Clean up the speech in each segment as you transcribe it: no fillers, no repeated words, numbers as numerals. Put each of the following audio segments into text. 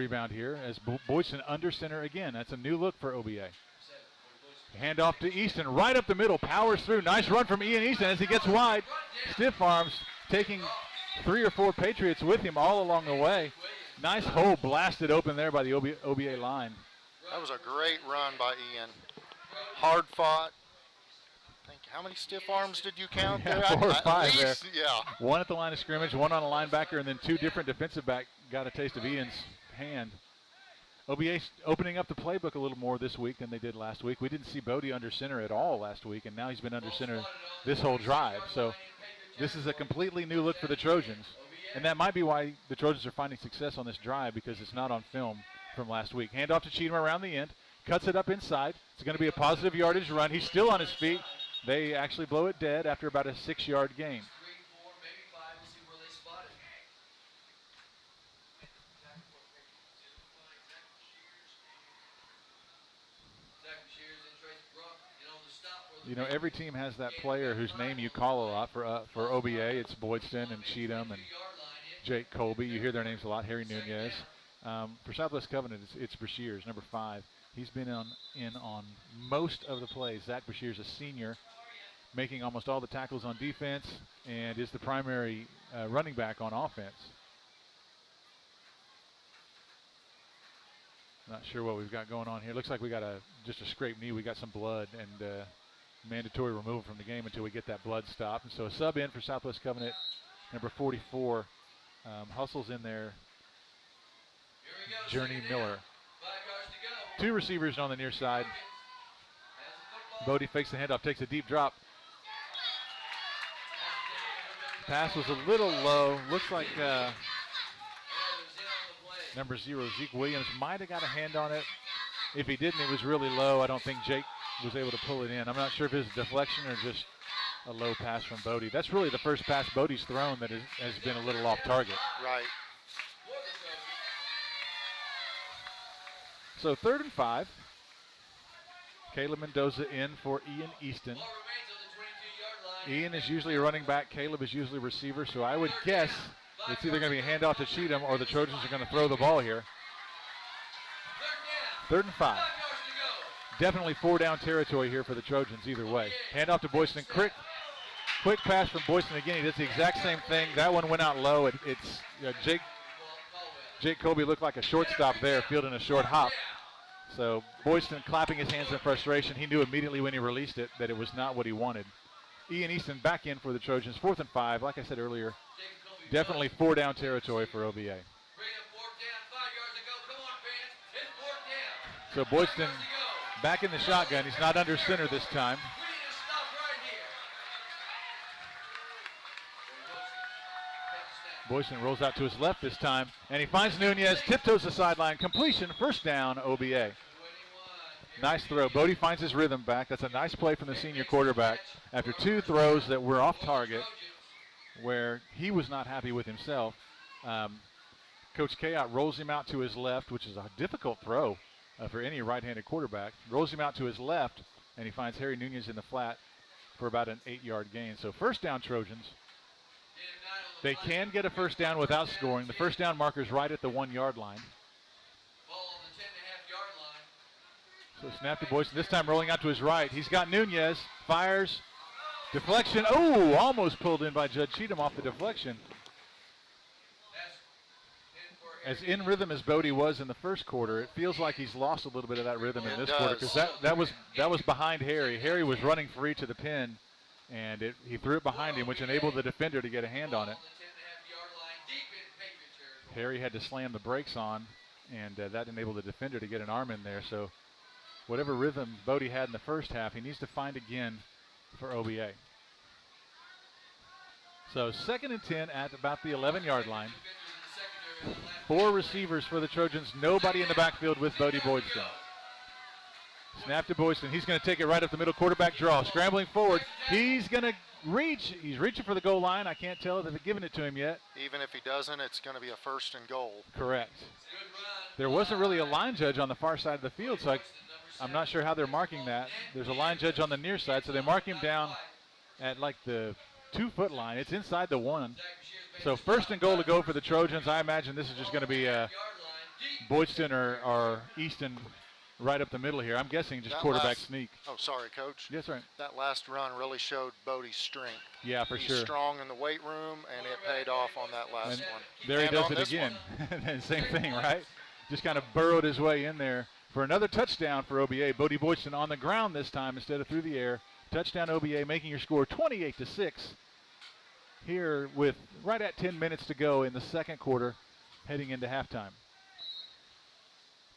rebound here as Boydston under center again. That's a new look for OBA. Hand off to Easton, right up the middle, powers through. Nice run from Ian Easton as he gets wide. Stiff arms, taking 3 or 4 Patriots with him all along the way. Nice hole blasted open there by the OBA line. That was a great run by Ian. Hard fought. How many stiff arms did you count there? 4 or 5 there. Yeah. 1 at the line of scrimmage, 1 on a linebacker, and then 2 different defensive back got a taste of Ian's hand. OBA opening up the playbook a little more this week than they did last week. We didn't see Bodie under center at all last week, and now he's been under center this whole drive. So this is a completely new look for the Trojans, and that might be why the Trojans are finding success on this drive, because it's not on film from last week. Hand off to Cheatham around the end, cuts it up inside. It's going to be a positive yardage run. He's still on his feet. They actually blow it dead after about a 6-yard gain. You know, every team has that player whose name you call a lot. For OBA, it's Boydston and Cheatham and Jake Colby. You hear their names a lot. Harry Nunez. For Southwest Covenant, it's Brashears, number 5. He's been in on most of the plays. Zach Brashears, a senior, making almost all the tackles on defense and is the primary running back on offense. Not sure what we've got going on here. Looks like we got just a scraped knee. We got some blood and mandatory removal from the game until we get that blood stopped. And so a sub in for Southwest Covenant, number 44, hustles in there. Journey Miller. 2 receivers on the near side. Bodie fakes the handoff, takes a deep drop. Pass was a little low. Looks like number 0, Zeke Williams, might have got a hand on it. If he didn't, it was really low. I don't think Jake was able to pull it in. I'm not sure if it was a deflection or just a low pass from Bodie. That's really the first pass Bodie's thrown that has been a little off target. Right. So 3rd and 5. Caleb Mendoza in for Ian Easton. Ian is usually a running back. Caleb is usually a receiver. So I would guess it's either going to be a handoff to Cheatham or the Trojans are going to throw the ball here. 3rd and 5. Definitely 4-down territory here for the Trojans either way. Handoff to Boydston. Quick pass from Boydston again. He does the exact same thing. That one went out low. It's Jake Colby looked like a shortstop there, fielding a short hop. So Boydston clapping his hands in frustration. He knew immediately when he released it that it was not what he wanted. Ian Easton back in for the Trojans. 4th and 5. Like I said earlier, definitely 4-down territory for OBA. So Boydston back in the shotgun. He's not under center this time. Boydston rolls out to his left this time, and he finds Nunez, tiptoes the sideline, completion, 1st down, OBA. Nice throw. Bodie finds his rhythm back. That's a nice play from the senior quarterback after 2 throws that were off target where he was not happy with himself. Coach Kayotte rolls him out to his left, which is a difficult throw for any right-handed quarterback. Rolls him out to his left, and he finds Harry Nunez in the flat for about an 8-yard gain. So 1st down Trojans. They can get a 1st down without scoring. The 1st down marker's right at the 1-yard line. So snap to Boydston, this time rolling out to his right. He's got Nunez, fires, deflection. Oh, almost pulled in by Judd Cheatham off the deflection. As in rhythm as Bodie was in the first quarter, it feels like he's lost a little bit of that rhythm in this quarter, because that was behind Harry. Harry was running free to the pin, and he threw it behind him, which enabled the defender to get a hand on it. Harry had to slam the brakes on, and that enabled the defender to get an arm in there. So whatever rhythm Bodie had in the first half, he needs to find again for OBA. So 2nd and 10 at about the 11-yard line. 4 receivers for the Trojans, nobody in the backfield with Bodie Boydston. Snap to Boydston. He's going to take it right up the middle. Quarterback draw. Scrambling forward. He's going to reach. He's reaching for the goal line. I can't tell if they've given it to him yet. Even if he doesn't, it's going to be a 1st and goal. Correct. There wasn't really a line judge on the far side of the field, so I'm not sure how they're marking that. There's a line judge on the near side, so they mark him down at like the 2-foot line. It's inside the 1. So 1st and goal to go for the Trojans. I imagine this is just going to be a Boydston or Easton right up the middle here. I'm guessing just That quarterback last- sneak. Oh, sorry, Coach. Yes, right. That last run really showed Bodie's strength. Yeah, for He's sure. strong in the weight room, and it paid off on that last And one. there he And does on it this again. one. Same thing, right? Just kind of burrowed his way in there for another touchdown for OBA. Bodie Boydston on the ground this time instead of through the air. Touchdown OBA, making your score 28-6. Here with right at 10 minutes to go in the second quarter, heading into halftime.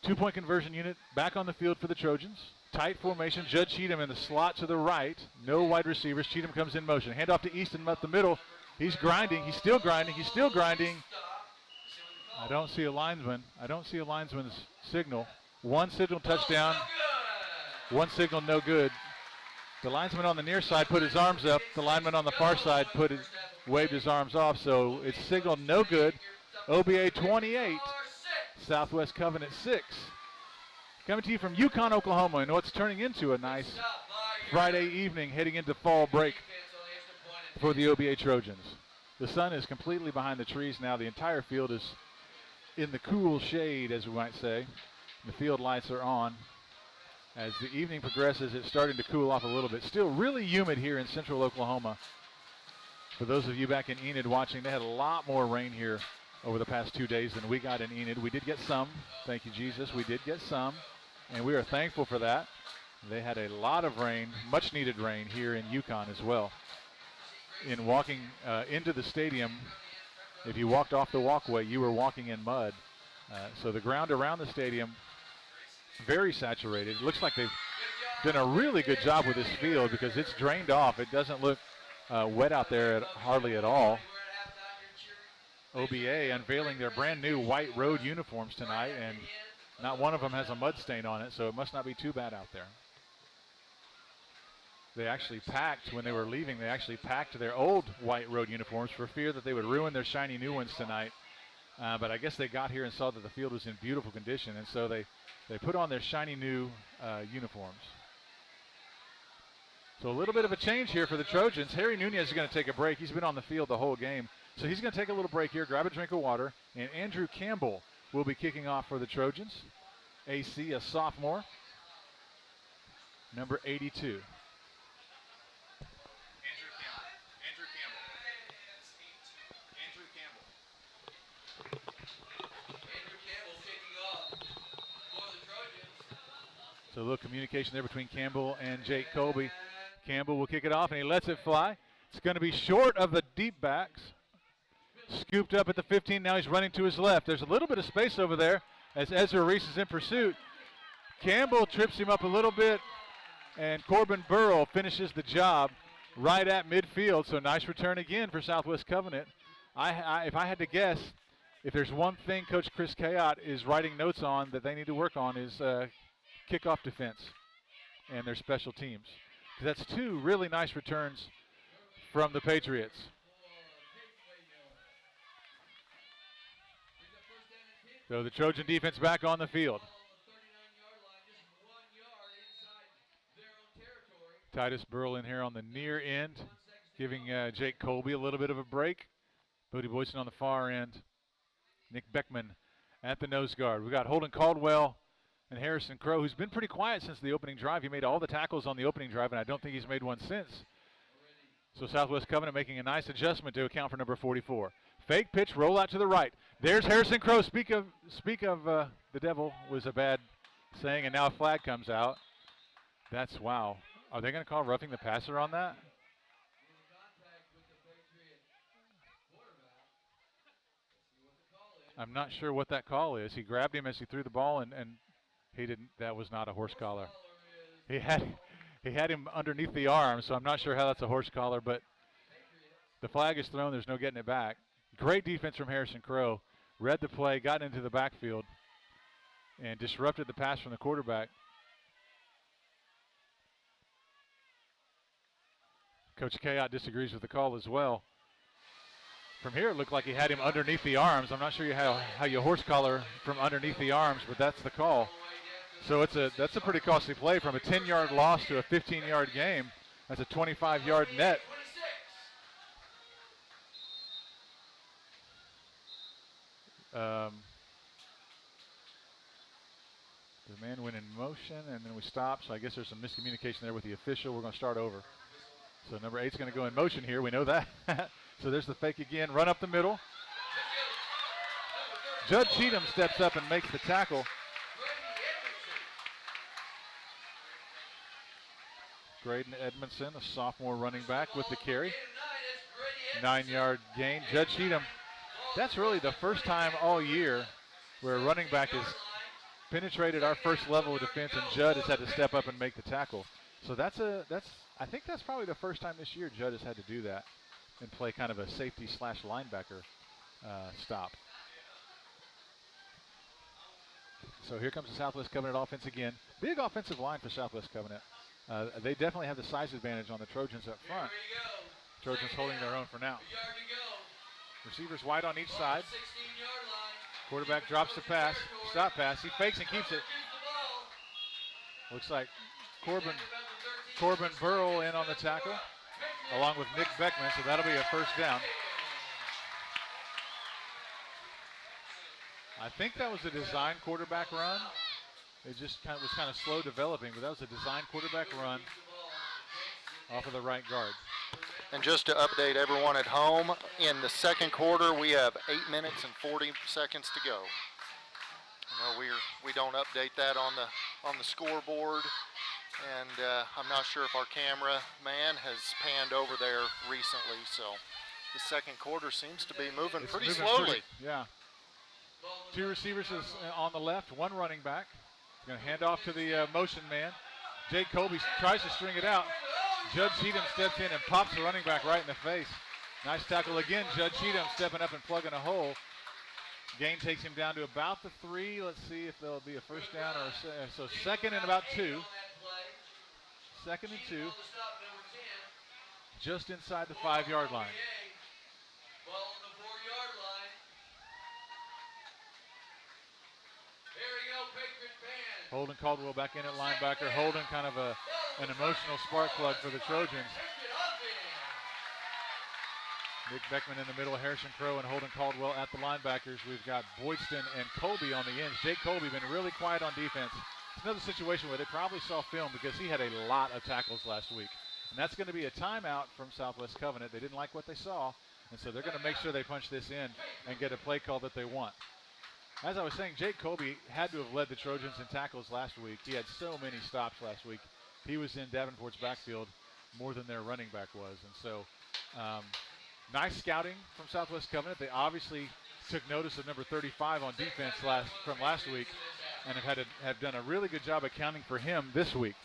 2-point conversion unit back on the field for the Trojans. Tight formation. Judd Cheatham in the slot to the right. No wide receivers. Cheatham comes in motion. Handoff to Easton up the middle. He's grinding. He's still grinding. He's still grinding. I don't see a linesman. I don't see a linesman's signal. One signal touchdown. One signal no good. The linesman on the near side put his arms up. The lineman on the far side waved his arms off. So it's signaled no good. OBA 28. Southwest Covenant 6. Coming to you from Yukon, Oklahoma, and what's turning into a nice Friday evening heading into fall break for the OBA Trojans. The sun is completely behind the trees now. The entire field is in the cool shade, as we might say. The field lights are on. As the evening progresses, it's starting to cool off a little bit. Still really humid here in central Oklahoma. For those of you back in Enid watching, they had a lot more rain here over the past 2 days than we got in Enid. We did get some. Thank you, Jesus. We did get some, and we are thankful for that. They had a lot of rain, much needed rain here in Yukon as well. In walking into the stadium, if you walked off the walkway, you were walking in mud. So the ground around the stadium, very saturated. It looks like they've done a really good job with this field because it's drained off. It doesn't look wet out there hardly at all. OBA unveiling their brand new white road uniforms tonight, and not one of them has a mud stain on it, so it must not be too bad out there. They actually packed, when they were leaving, they actually packed their old white road uniforms for fear that they would ruin their shiny new ones tonight. But I guess they got here and saw that the field was in beautiful condition, and so they put on their shiny new uniforms. So a little bit of a change here for the Trojans. Harry Nunez is going to take a break. He's been on the field the whole game. So he's going to take a little break here, grab a drink of water, and Andrew Campbell will be kicking off for the Trojans. AC, a sophomore, number 82. So a little communication there between Campbell and Jake Colby. Campbell will kick it off, and he lets it fly. It's going to be short of the deep backs. Scooped up at the 15. Now he's running to his left. There's a little bit of space over there as Ezra Reese is in pursuit. Campbell trips him up a little bit, and Corbin Burrow finishes the job right at midfield. So nice return again for Southwest Covenant. If I had to guess, if there's one thing Coach Chris Kayott is writing notes on that they need to work on is kickoff defense and their special teams. That's two really nice returns from the Patriots. So the Trojan defense back on the field. Titus Burl in here on the near end, giving Jake Colby a little bit of a break. Bodie Boydston on the far end. Nick Beckman at the nose guard. We got Holden Caldwell and Harrison Crow, who's been pretty quiet since the opening drive. He made all the tackles on the opening drive, and I don't think he's made one since. So Southwest Covenant making a nice adjustment to account for number 44. Fake pitch, roll out to the right. There's Harrison Crow. Speak of the devil was a bad saying, and now a flag comes out. That's wow. Are they going to call roughing the passer on that? I'm not sure what that call is. He grabbed him as he threw the ball, and he didn't. That was not a horse collar. He had him underneath the arm, so I'm not sure how that's a horse collar, but the flag is thrown. There's no getting it back. Great defense from Harrison Crow. Read the play, got into the backfield, and disrupted the pass from the quarterback. Coach Kayott disagrees with the call as well. From here, it looked like he had him underneath the arms. I'm not sure how you horse collar from underneath the arms, but that's the call. So that's a pretty costly play from a 10-yard loss to a 15-yard game. That's a 25-yard net. man went in motion, and then we stopped. So I guess there's some miscommunication there with the official. We're going to start over. So number 8's going to go in motion here. We know that. So there's the fake again. Run up the middle. Judd Cheatham steps up and makes the tackle. Graydon Edmondson, a sophomore running back, with the carry. 9-yard gain. Judd Cheatham, that's really the first time all year where a running back has penetrated our first level of defense, and Judd has had to step up and make the tackle. So I think that's probably the first time this year Judd has had to do that and play kind of a safety / linebacker stop. So here comes the Southwest Covenant offense again. Big offensive line for Southwest Covenant. They definitely have the size advantage on the Trojans up front. Trojans holding their own for now. Receivers wide on each side. Quarterback drops the pass. Stop pass. He fakes and keeps it. Looks like Corbin Burrell in on the tackle, along with Nick Beckman, so that'll be a first down. I think that was a design quarterback run. It just was kind of slow developing, but that was a design quarterback run off of the right guard. And just to update everyone at home, in the second quarter, we have 8 minutes and 40 seconds to go. We don't update that on the scoreboard, and I'm not sure if our camera man has panned over there recently. So the second quarter seems to be moving pretty slowly. Yeah. 2 receivers is on the left, 1 running back. He's going to hand off to the motion man. Jake Colby tries to string it out. Judd Cheatham steps in and pops the running back right in the face. Nice tackle again. Judd Cheatham stepping up and plugging a hole. Gain takes him down to about the 3. Let's see if there'll be a first down or so. Second and about 2. Second and 2. Just inside the 5-yard line. Holden Caldwell back in at linebacker. Holden kind of an emotional spark plug for the Trojans. Nick Beckman in the middle, Harrison Crow and Holden Caldwell at the linebackers. We've got Boydston and Colby on the ends. Jake Colby been really quiet on defense. It's another situation where they probably saw film because he had a lot of tackles last week. And that's going to be a timeout from Southwest Covenant. They didn't like what they saw, and so they're going to make sure they punch this in and get a play call that they want. As I was saying, Jake Colby had to have led the Trojans in tackles last week. He had so many stops last week. He was in Davenport's backfield more than their running back was. And so nice scouting from Southwest Covenant. They obviously took notice of number 35 on defense from last week and have done a really good job accounting for him this week.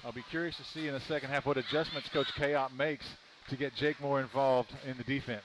I'll be curious to see in the second half what adjustments Coach Kayop makes to get Jake more involved in the defense.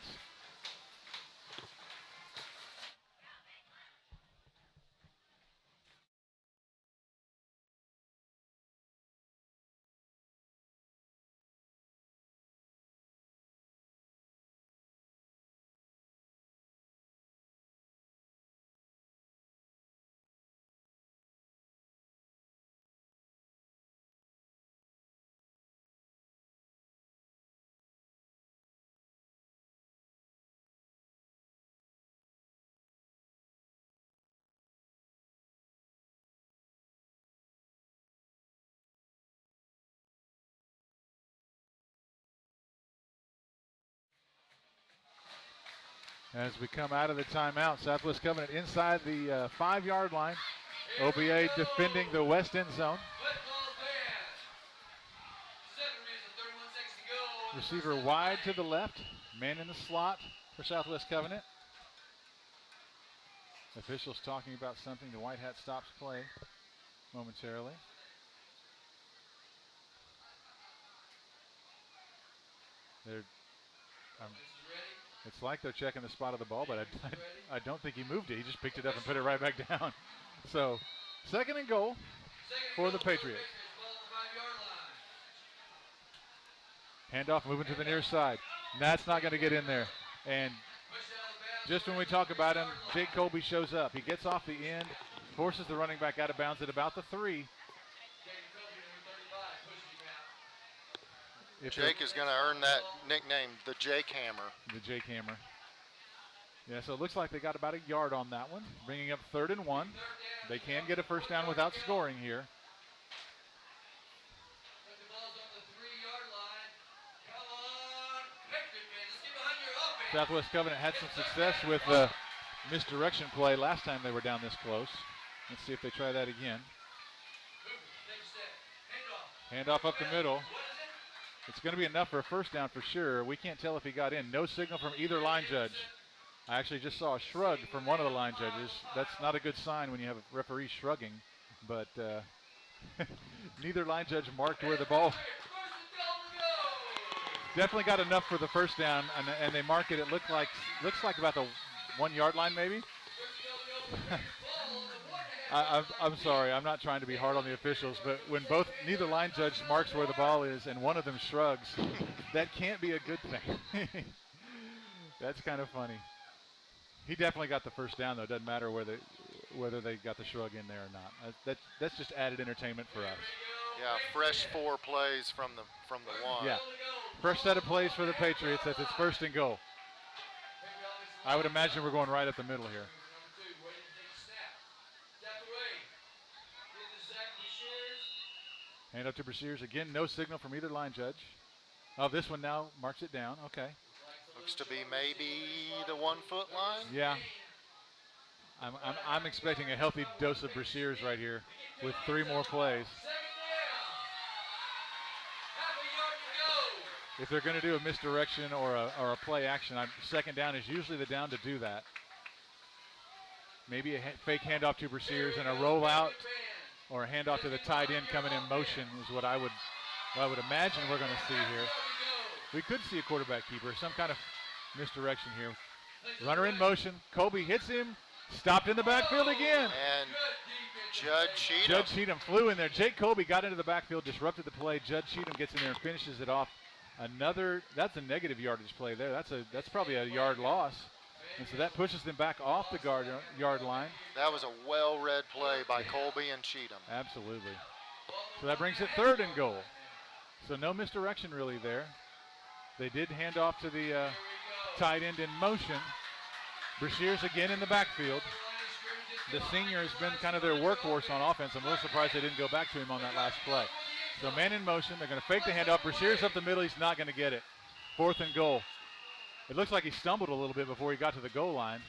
As we come out of the timeout, Southwest Covenant inside the 5-yard line. OBA defending the west end zone. Receiver wide to the left. Man in the slot for Southwest Covenant. Officials talking about something. The white hat stops play momentarily. It's like they're checking the spot of the ball, but I don't think he moved it. He just picked it up and put it right back down. So, second and goal for the Patriots. Handoff moving to the near side. That's not going to get in there. And just when we talk about him, Jake Colby shows up. He gets off the end, forces the running back out of bounds at about the 3. Jake is going to earn that nickname, the Jake Hammer. The Jake Hammer. Yeah, so it looks like they got about a yard on that one, bringing up 3rd and 1. They can get a first down without scoring here. Southwest Covenant had some success with the misdirection play last time they were down this close. Let's see if they try that again. Handoff up the middle. It's going to be enough for a first down for sure. We can't tell if he got in. No signal from either line judge. I actually just saw a shrug from one of the line judges. That's not a good sign when you have a referee shrugging, but neither line judge marked where the ball. Definitely got enough for the first down, and they mark it. It looks like about the 1 yard line maybe. I'm sorry. I'm not trying to be hard on the officials, but when neither line judge marks where the ball is and one of them shrugs, that can't be a good thing. That's kind of funny. He definitely got the first down though. Doesn't matter whether they got the shrug in there or not. That's just added entertainment for us. Yeah, fresh 4 plays from the 1. Yeah, fresh set of plays for the Patriots as it's 1st and goal. I would imagine we're going right up the middle here. Hand up to Brashears again. No signal from either line judge. Oh, this one now marks it down. Okay. Looks to be maybe the 1 foot line. Yeah. I'm expecting a healthy dose of Brashears right here with 3 more plays. If they're going to do a misdirection or a play action, 2nd down is usually the down to do that. Maybe a fake handoff to Brashears and a rollout or a handoff to the tight end coming in motion is what I would imagine we're going to see here. We could see a quarterback keeper, some kind of misdirection here. Runner in motion. Colby hits him. Stopped in the backfield again. And Judge Cheatham flew in there. Jake Colby got into the backfield, disrupted the play. Judge Cheatham gets in there and finishes it off. That's a negative yardage play there. That's probably a yard loss. And so that pushes them back off the yard line. That was a well-read play by Colby and Cheatham. Absolutely. So that brings it 3rd and goal. So no misdirection really there. They did hand off to the tight end in motion. Brashears again in the backfield. The senior has been kind of their workhorse on offense. I'm a little surprised they didn't go back to him on that last play. So man in motion. They're going to fake the handoff. Brashears up the middle. He's not going to get it. 4th and goal. It looks like he stumbled a little bit before he got to the goal line.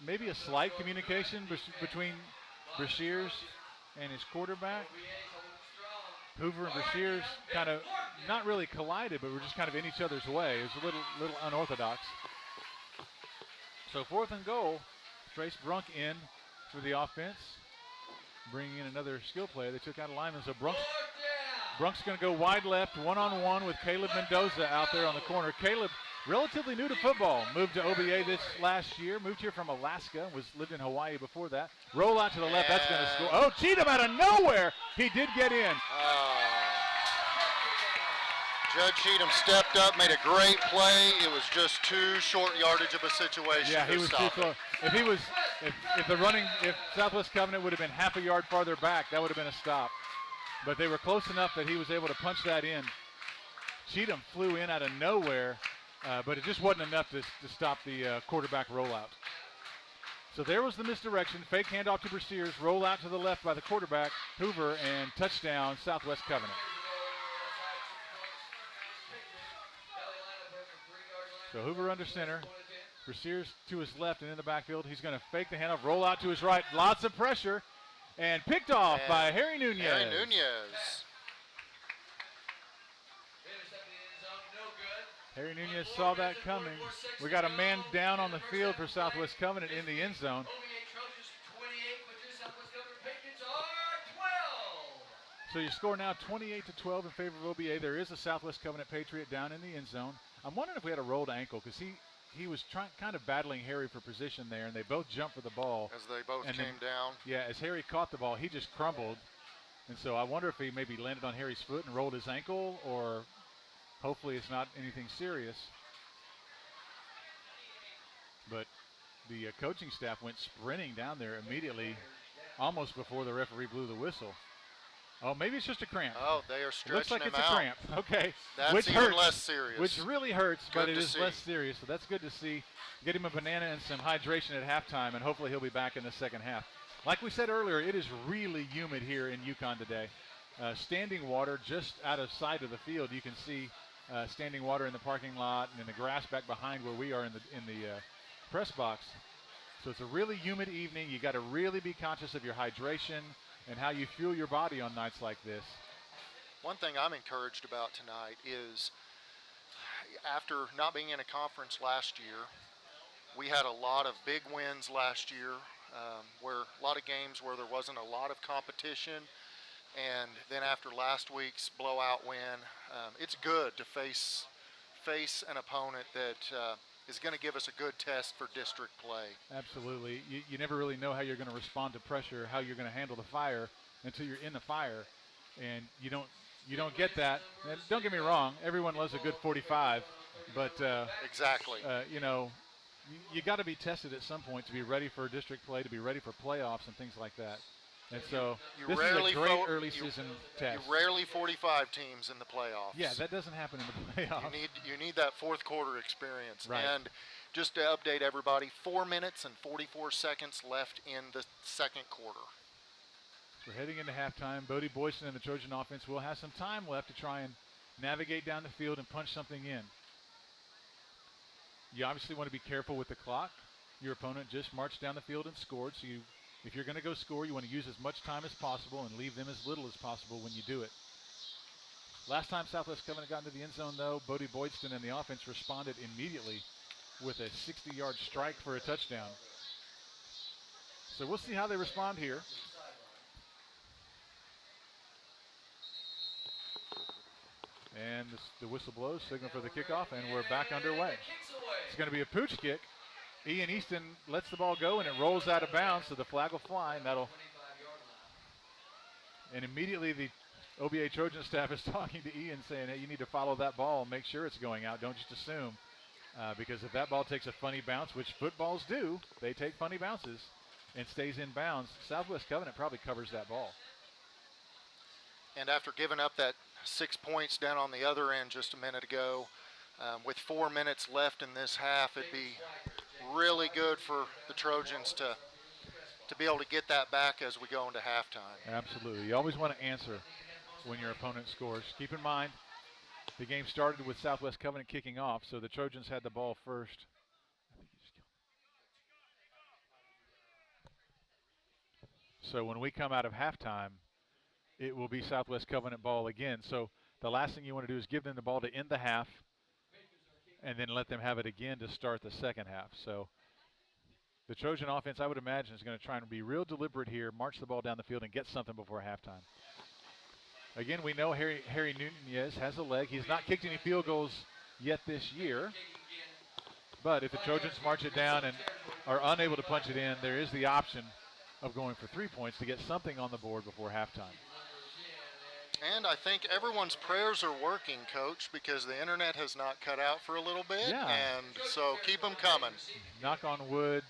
Maybe a slight communication between Brashears and his quarterback. Hoover and Brashears kind of not really collided, but were just kind of in each other's way. It was a little unorthodox. So 4th and goal. Trace Brunk in for the offense. Bringing in another skill player. They took out a lineman. So Brunk's going to go wide left, one-on-one with Caleb Mendoza out there on the corner. Caleb, relatively new to football, moved to OBA this last year, moved here from Alaska, lived in Hawaii before that. Roll out to the left, that's going to score. Oh, Cheatham out of nowhere. He did get in. Judge Cheatham stepped up, made a great play. It was just too short yardage of a situation. Yeah, he was too close. If Southwest Covenant would have been half a yard farther back, that would have been a stop. But they were close enough that he was able to punch that in. Cheatham flew in out of nowhere, but it just wasn't enough to stop the quarterback rollout. So there was the misdirection. Fake handoff to Brashears, roll out to the left by the quarterback, Hoover, and touchdown, Southwest Covenant. So Hoover under center. Brashears to his left and in the backfield. He's going to fake the handoff, roll out to his right. Lots of pressure. And picked off by Harry Nunez. Harry Nunez. Harry Nunez saw that coming. We got a man down on the field for Southwest Covenant in the end zone. So your score now 28-12 in favor of OBA. There is a Southwest Covenant Patriot down in the end zone. I'm wondering if we had a rolled ankle because he was kind of battling Harry for position there, and they both jumped for the ball. As they both came down. Yeah, as Harry caught the ball, he just crumbled. And so I wonder if he maybe landed on Harry's foot and rolled his ankle, or hopefully it's not anything serious. But the coaching staff went sprinting down there immediately, almost before the referee blew the whistle. Oh, maybe it's just a cramp. Oh, they are It stretching looks like him it's out. a cramp. Okay. That's which even hurts, less serious. Which really hurts, but Good it to is see. less serious. So that's good to see. Get him a banana and some hydration at halftime, and hopefully he'll be back in the second half. Like we said earlier, it is really humid here in Yukon today. Standing water just out of sight of the field. You can see standing water in the parking lot and in the grass back behind where we are in the press box. So it's a really humid evening. You got to really be conscious of your hydration and how you fuel your body on nights like this. One thing I'm encouraged about tonight is after not being in a conference last year, we had a lot of big wins last year, where a lot of games where there wasn't a lot of competition. And then after last week's blowout win, it's good to face an opponent that is going to give us a good test for district play. Absolutely. You never really know how you're going to respond to pressure, how you're going to handle the fire until you're in the fire, and you don't get that. And don't get me wrong, everyone loves a good 45, but Exactly. you got to be tested at some point to be ready for district play, to be ready for playoffs and things like that. And so this is a great early season test. You rarely 45 teams in the playoffs. Yeah, that doesn't happen in the playoffs. You need that fourth quarter experience. Right. And just to update everybody, 4 minutes and 44 seconds left in the second quarter. We're heading into halftime. Bodie Boyson and the Trojan offense will have some time left to try and navigate down the field and punch something in. You obviously want to be careful with the clock. Your opponent just marched down the field and scored, so if you're going to go score, you want to use as much time as possible and leave them as little as possible when you do it. Last time Southwest Covenant got into the end zone, though, Bodie Boydston and the offense responded immediately with a 60-yard strike for a touchdown. So we'll see how they respond here. And the whistle blows, signal for the kickoff, and we're back underway. It's going to be a pooch kick. Ian Easton lets the ball go, and it rolls out of bounds, so the flag will fly, and immediately the OBA Trojan staff is talking to Ian, saying, hey, you need to follow that ball and make sure it's going out. Don't just assume, because if that ball takes a funny bounce, which footballs do, they take funny bounces, and stays in bounds, Southwest Covenant probably covers that ball. And after giving up that 6 points down on the other end just a minute ago, with 4 minutes left in this half, it'd be really good for the Trojans to be able to get that back as we go into halftime. Absolutely. You always want to answer when your opponent scores. Keep in mind, the game started with Southwest Covenant kicking off, so the Trojans had the ball first. So when we come out of halftime, it will be Southwest Covenant ball again. So the last thing you want to do is give them the ball to end the half and then let them have it again to start the second half. So the Trojan offense, I would imagine, is going to try and be real deliberate here, march the ball down the field, and get something before halftime. Again, we know Harry Nunez has a leg. He's not kicked any field goals yet this year. But if the Trojans march it down and are unable to punch it in, there is the option of going for 3 points to get something on the board before halftime. And I think everyone's prayers are working, Coach, because the internet has not cut out for a little bit. Yeah. And so keep them coming. Knock on wood.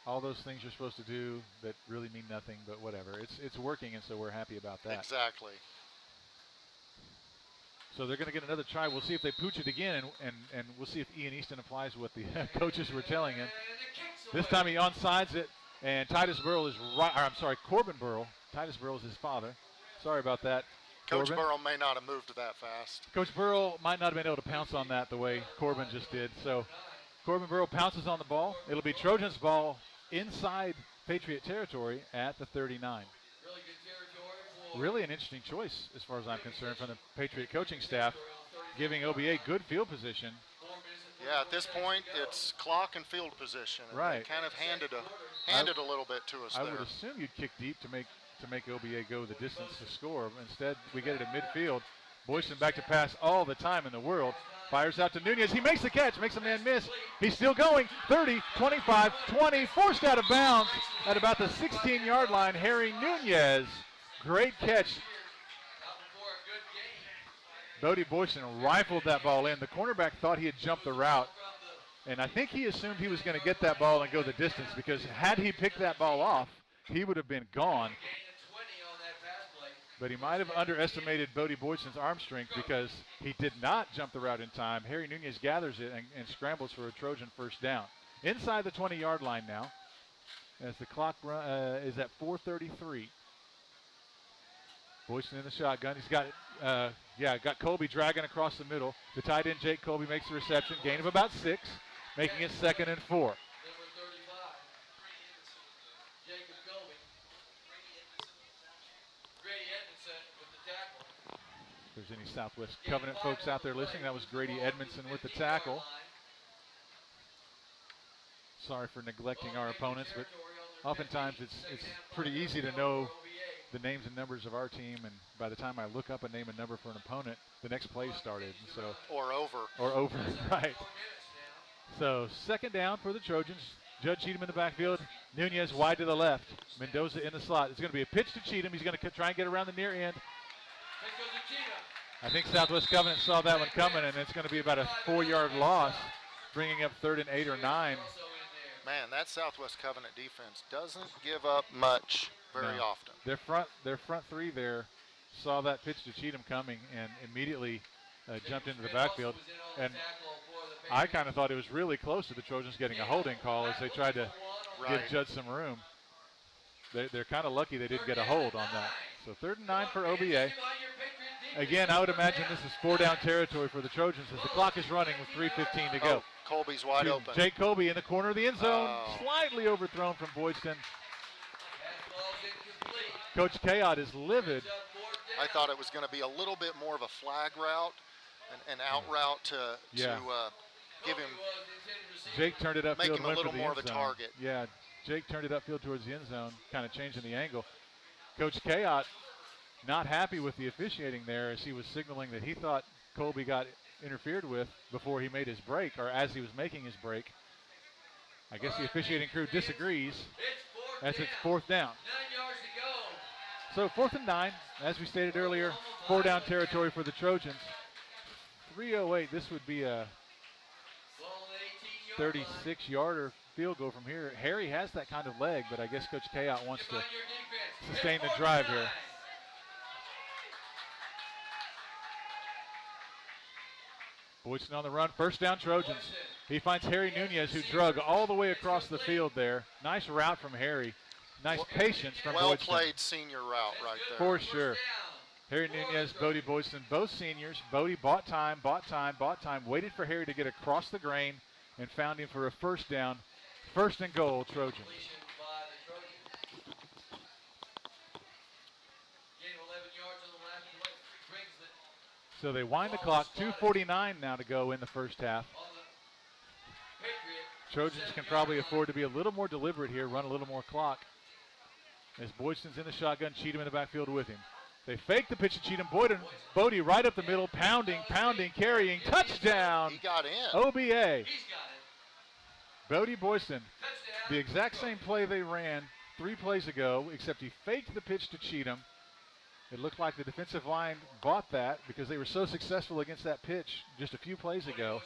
All those things you're supposed to do that really mean nothing, but whatever. It's working, and so we're happy about that. Exactly. So they're going to get another try. We'll see if they pooch it again, and we'll see if Ian Easton applies what the coaches were telling him. This time he onsides it, and Titus Burrell is right. Or I'm sorry, Corbin Burrell. Titus Burrell is his father. Sorry about that, Coach Corbin. Burrell may not have moved that fast. Coach Burrell might not have been able to pounce on that the way Corbin just did. So Corbin Burrell pounces on the ball. It'll be Trojans ball inside Patriot territory at the 39. Really an interesting choice as far as I'm concerned from the Patriot coaching staff, giving OBA good field position. Yeah, at this point it's clock and field position. And Right. they kind of handed a little bit to us I there. would assume you'd kick deep to make OBA go the distance to score. Instead, we get it at midfield. Boyson back to pass all the time in the world. Fires out to Nunez. He makes the catch, makes a man miss. He's still going. 30, 25, 20. Forced out of bounds at about the 16-yard line. Harry Nunez. Great catch. Bodie Boyson rifled that ball in. The cornerback thought he had jumped the route. And I think he assumed he was going to get that ball and go the distance, because had he picked that ball off, he would have been gone. but he might have underestimated Bodie Boydston's arm strength because he did not jump the route in time. Harry Nunez gathers it and scrambles for a Trojan first down. Inside the 20-yard line now as the clock is at 4:33. Boydston in the shotgun. He's got it. Got Colby dragging across the middle. The tight end, Jake Colby, makes the reception. Gain of about 6, making it 2nd and 4. If there's any Southwest Covenant folks out there listening, that was Grady Edmondson with the tackle. Sorry for neglecting our opponents, but oftentimes it's pretty easy to know the names and numbers of our team, and by the time I look up a name and number for an opponent, the next play started. So or over, right. So 2nd down for the Trojans. Judd Cheatham in the backfield. Nunez wide to the left. Mendoza in the slot. It's going to be a pitch to Cheatham. He's going to try and get around the near end. I think Southwest Covenant saw that one coming, and it's going to be about a 4-yard loss, bringing up 3rd and 8 or 9. Man, that Southwest Covenant defense doesn't give up much very often. Their front three there saw that pitch to Cheatham coming and immediately jumped into the backfield. And I kind of thought it was really close to the Trojans getting a holding call as they tried to give Judd some room. They're kind of lucky they didn't get a hold on that. So 3rd and 9 for OBA. Again, I would imagine this is 4-down territory for the Trojans as the clock is running with 3:15 to go. Colby's wide open. Jake Colby in the corner of the end zone, slightly overthrown from Boydston. Coach Kayot is livid. I thought it was going to be a little bit more of a flag route, an out route to give him. Jake turned it upfield, make him a went little for the more end of a zone. target. Yeah, Jake turned it upfield towards the end zone, kind of changing the angle. Coach Kayot not happy with the officiating there as he was signaling that he thought Colby got interfered with before he made his break, or as he was making his break. I guess the officiating crew disagrees as it's 4th down. So 4th and 9, as we stated earlier, 4-down territory for the Trojans. 3:08, this would be a 36-yarder field goal from here. Harry has that kind of leg, but I guess Coach Kayot wants to sustain the drive here. Boydston on the run, 1st down Trojans. He finds Harry Nunez, who drug all the way across the field there. Nice route from Harry. Nice patience from Boydston. Well played senior route right there. For sure. Harry Nunez, Bodie Boydston, both seniors. Bodie bought time, waited for Harry to get across the grain and found him for a 1st down. 1st and goal, Trojans. So they wind the clock, 2:49 now to go in the 1st half. Trojans can probably afford to be a little more deliberate here, run a little more clock. As Boydston's in the shotgun, Cheatham in the backfield with him. They fake the pitch to Cheatham. Bodie right up the middle, pounding, carrying, touchdown. He got in. OBA. Bodie Boydston, the exact same play they ran 3 plays ago, except he faked the pitch to Cheatham. It looked like the defensive line bought that because they were so successful against that pitch just a few plays ago.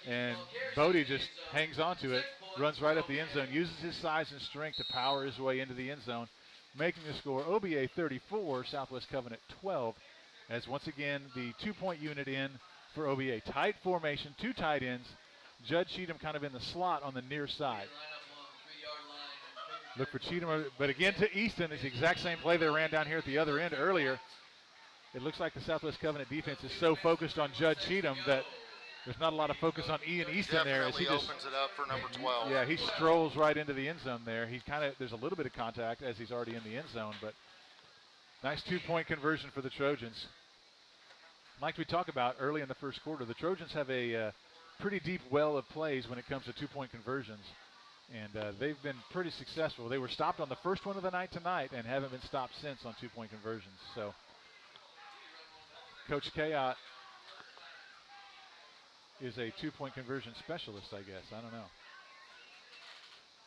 And Bodie just hangs on to it, runs right up the end zone, uses his size and strength to power his way into the end zone, making the score OBA 34, Southwest Covenant 12, as once again the 2-point unit in for OBA. Tight formation, 2 tight ends. Judd Cheatham kind of in the slot on the near side. Look for Cheatham, but again to Easton. It's the exact same play they ran down here at the other end earlier. It looks like the Southwest Covenant defense is so focused on Judd Cheatham that there's not a lot of focus on Ian Easton there. As he just opens it up for number 12. Yeah, he strolls right into the end zone there. He there's a little bit of contact as he's already in the end zone, but nice 2-point conversion for the Trojans. Like we talked about early in the 1st quarter, the Trojans have a pretty deep well of plays when it comes to 2-point conversions. And they've been pretty successful. They were stopped on the first one of the night tonight and haven't been stopped since on 2-point conversions. So Coach Kayot is a 2-point conversion specialist, I guess. I don't know.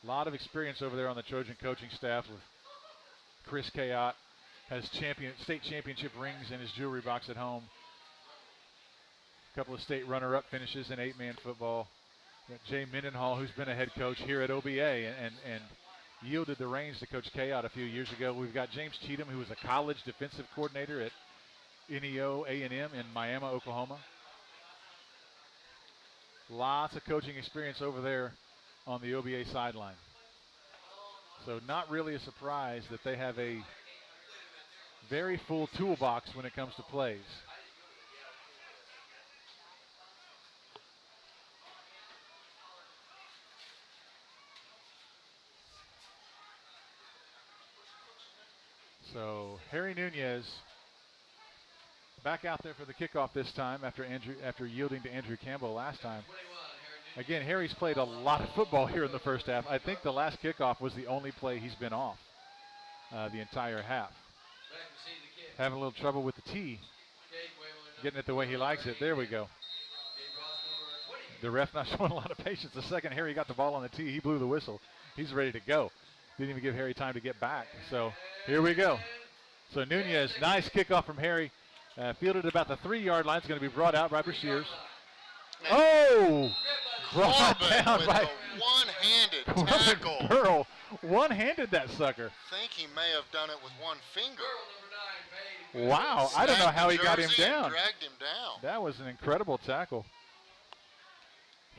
A lot of experience over there on the Trojan coaching staff with Chris Kayot. Has state championship rings in his jewelry box at home. A couple of state runner-up finishes in 8-man football. Jay Mendenhall, who's been a head coach here at OBA, and yielded the reins to Coach K out a few years ago. We've got James Cheatham, who was a college defensive coordinator at NEO A&M in Miami, Oklahoma. Lots of coaching experience over there on the OBA sideline. So not really a surprise that they have a very full toolbox when it comes to plays. So Harry Nunez back out there for the kickoff this time after yielding to Andrew Campbell last time. Again, Harry's played a lot of football here in the first half. I think the last kickoff was the only play he's been off the entire half. Having a little trouble with the tee, getting it the way he likes it. There we go. The ref not showing a lot of patience. The second Harry got the ball on the tee, he blew the whistle. He's ready to go. Didn't even give Harry time to get back. So here we go. So Nunez, nice kickoff from Harry. Fielded about the 3-yard line. It's going to be brought out by Brashears. Oh! Brought down by a one-handed tackle. Burrow one-handed that sucker. I think he may have done it with one finger. Wow, I don't know how he got him down. Dragged him down. That was an incredible tackle.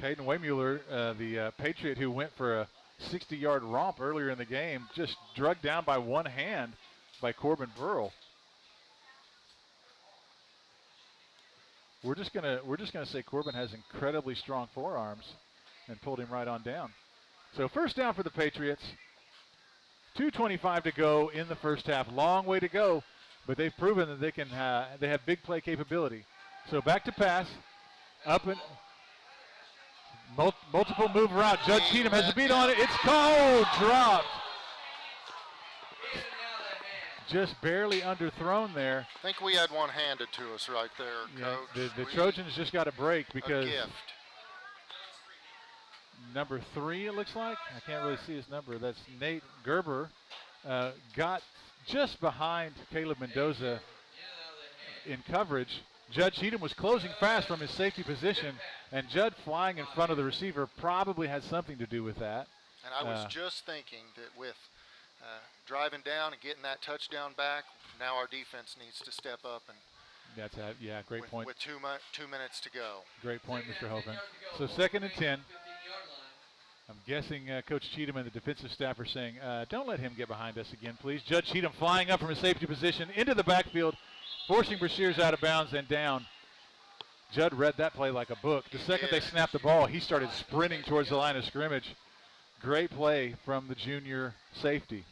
Caden Waymuller, the Patriot who went for a 60-yard romp earlier in the game, just drugged down by one hand by Corbin Burrell. We're just gonna say Corbin has incredibly strong forearms and pulled him right on down. So first down for the Patriots. 2:25 to go in the first half. Long way to go, but they've proven that they can. They have big play capability. So back to pass, up and multiple move route. Judge Cheatham has a beat on it. It's called, dropped. Just barely underthrown there. I think we had one handed to us right there, Coach. The Trojans just got a break because a gift. Number 3, it looks like. I can't really see his number. That's Nate Gerber. Got just behind Caleb Mendoza in coverage. Judge Cheatham was closing fast from his safety position, and Judd flying in front of the receiver probably had something to do with that. And I was just thinking that with driving down and getting that touchdown back, now our defense needs to step up. And that's great point. With 2 minutes to go. Great point, Mr. Hovind. So 2nd and 10. I'm guessing Coach Cheatham and the defensive staff are saying, don't let him get behind us again, please. Judge Cheatham flying up from his safety position into the backfield, forcing Brashears out of bounds and down. Judd read that play like a book. The second they snapped the ball, he started sprinting towards the line of scrimmage. Great play from the junior safety.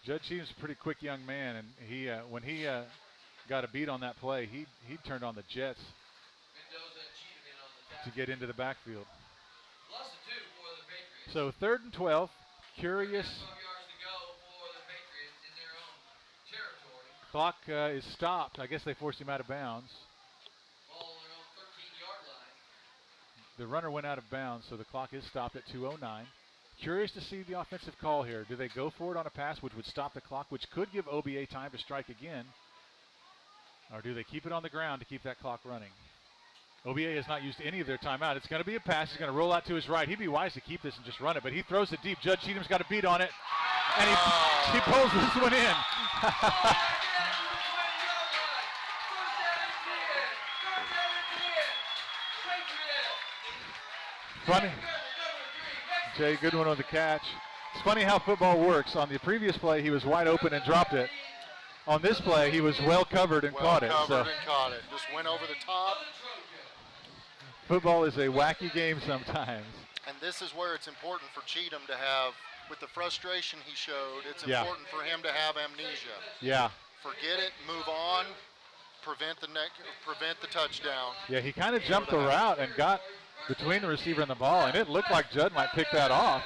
Judge Cheatham's a pretty quick young man, and he when he got a beat on that play, he turned on the jets to get into the backfield. So 3rd and 12, Curious. Clock is stopped. I guess they forced him out of bounds. The runner went out of bounds, so the clock is stopped at 2:09. Curious to see the offensive call here. Do they go for it on a pass, which would stop the clock, which could give OBA time to strike again? Or do they keep it on the ground to keep that clock running? OBA has not used any of their timeout. It's going to be a pass. He's going to roll out to his right. He'd be wise to keep this and just run it, but he throws it deep. Judge Cheatham's got a beat on it, and he pulls this one in. Funny. Jay Goodwin on the catch. It's funny how football works. On the previous play, he was wide open and dropped it. On this play, he was well covered and caught it. Just went over the top. Football is a wacky game sometimes. And this is where it's important for Cheatham to have, with the frustration he showed, it's important for him to have amnesia. Yeah. Forget it, move on, prevent the touchdown. Yeah, he kind of jumped the route and got between the receiver and the ball, and it looked like Judd might pick that off,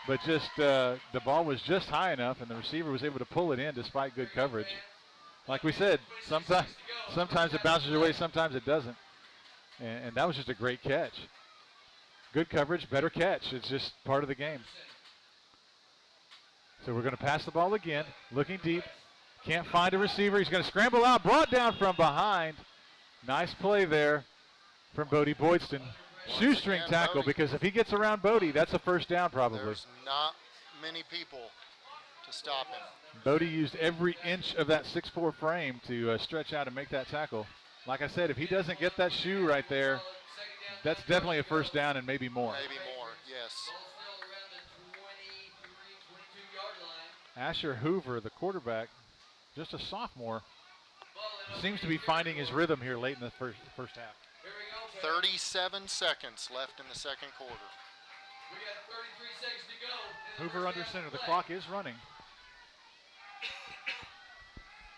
but just the ball was just high enough, and the receiver was able to pull it in despite good coverage. Like we said, sometimes it bounces your way, sometimes it doesn't, and that was just a great catch. Good coverage, better catch. It's just part of the game. So we're going to pass the ball again, looking deep. Can't find a receiver. He's going to scramble out, brought down from behind. Nice play there from Bodie Boydston. Shoestring again, tackle, Bodie. because if he gets around Bodie, that's a first down probably. There's not many people to stop him. Bodie used every inch of that 6'4" frame to stretch out and make that tackle. Like I said, if he doesn't get that shoe right there, that's definitely a first down and maybe more. Maybe more, yes. Asher Hoover, the quarterback, just a sophomore, seems to be finding his rhythm here late in the first half. 37 seconds left in the second quarter. We got 33 seconds to go. Hoover under center. The clock is running.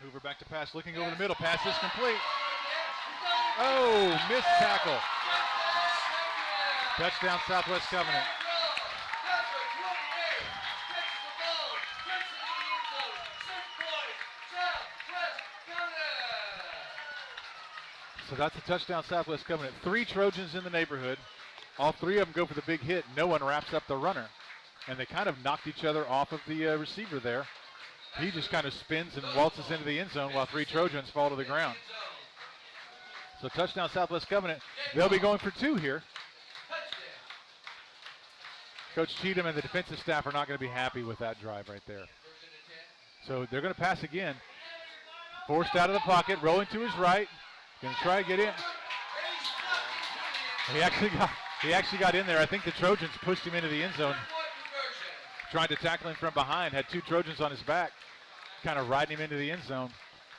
Hoover back to pass, looking over the middle. Pass is complete. Oh, missed tackle. Touchdown, Southwest Covenant. So that's a touchdown, Southwest Covenant. 3 Trojans in the neighborhood. All 3 of them go for the big hit. No one wraps up the runner. And they kind of knocked each other off of the receiver there. He just kind of spins and waltzes into the end zone while 3 Trojans fall to the ground. So touchdown, Southwest Covenant. They'll be going for 2 here. Coach Cheatham and the defensive staff are not going to be happy with that drive right there. So they're going to pass again. Forced out of the pocket, rolling to his right. Going to try to get in. He actually got in there. I think the Trojans pushed him into the end zone. Trying to tackle him from behind. Had 2 Trojans on his back, kind of riding him into the end zone.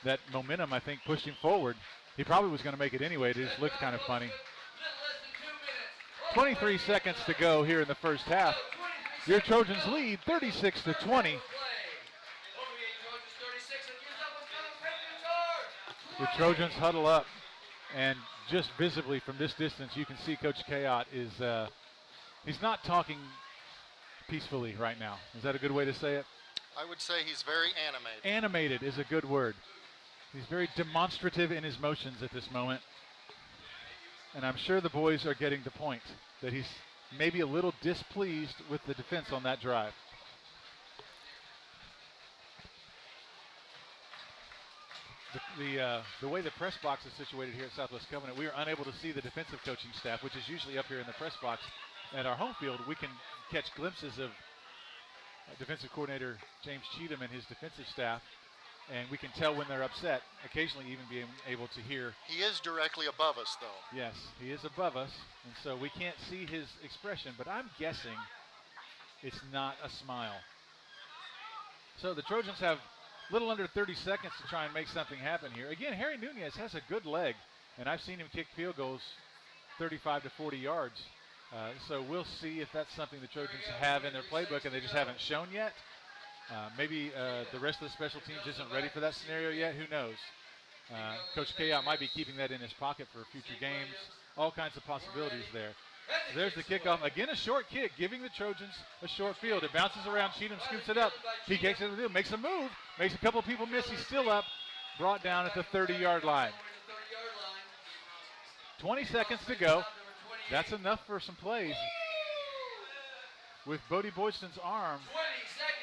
That momentum, I think, pushed him forward. He probably was going to make it anyway. It just looked kind of funny. 23 seconds to go here in the first half. Your Trojans lead 36-20. The Trojans huddle up, and just visibly from this distance, you can see Coach Kayot is, he's not talking peacefully right now. Is that a good way to say it? I would say he's very animated. Animated is a good word. He's very demonstrative in his motions at this moment. And I'm sure the boys are getting the point that he's maybe a little displeased with the defense on that drive. The way the press box is situated here at Southwest Covenant, we are unable to see the defensive coaching staff, which is usually up here in the press box. At our home field, we can catch glimpses of defensive coordinator James Cheatham and his defensive staff, and we can tell when they're upset, occasionally even being able to hear. He is directly above us, though. Yes, he is above us, and so we can't see his expression, but I'm guessing it's not a smile. So the Trojans have a little under 30 seconds to try and make something happen here. Again, Harry Nunez has a good leg, and I've seen him kick field goals 35 to 40 yards. So we'll see if that's something the Trojans have in their playbook and they just haven't shown yet. Maybe the rest of the special teams isn't ready for that scenario yet. Who knows? Coach Kayot might be keeping that in his pocket for future games. All kinds of possibilities there. So there's the kickoff. Again, a short kick, giving the Trojans a short field. It bounces around. Cheatham scoops it up. He kicks it, makes a move, makes a couple people miss. He's still up, brought down at the 30-yard line. 20 seconds to go. That's enough for some plays. With Bodie Boyston's arm,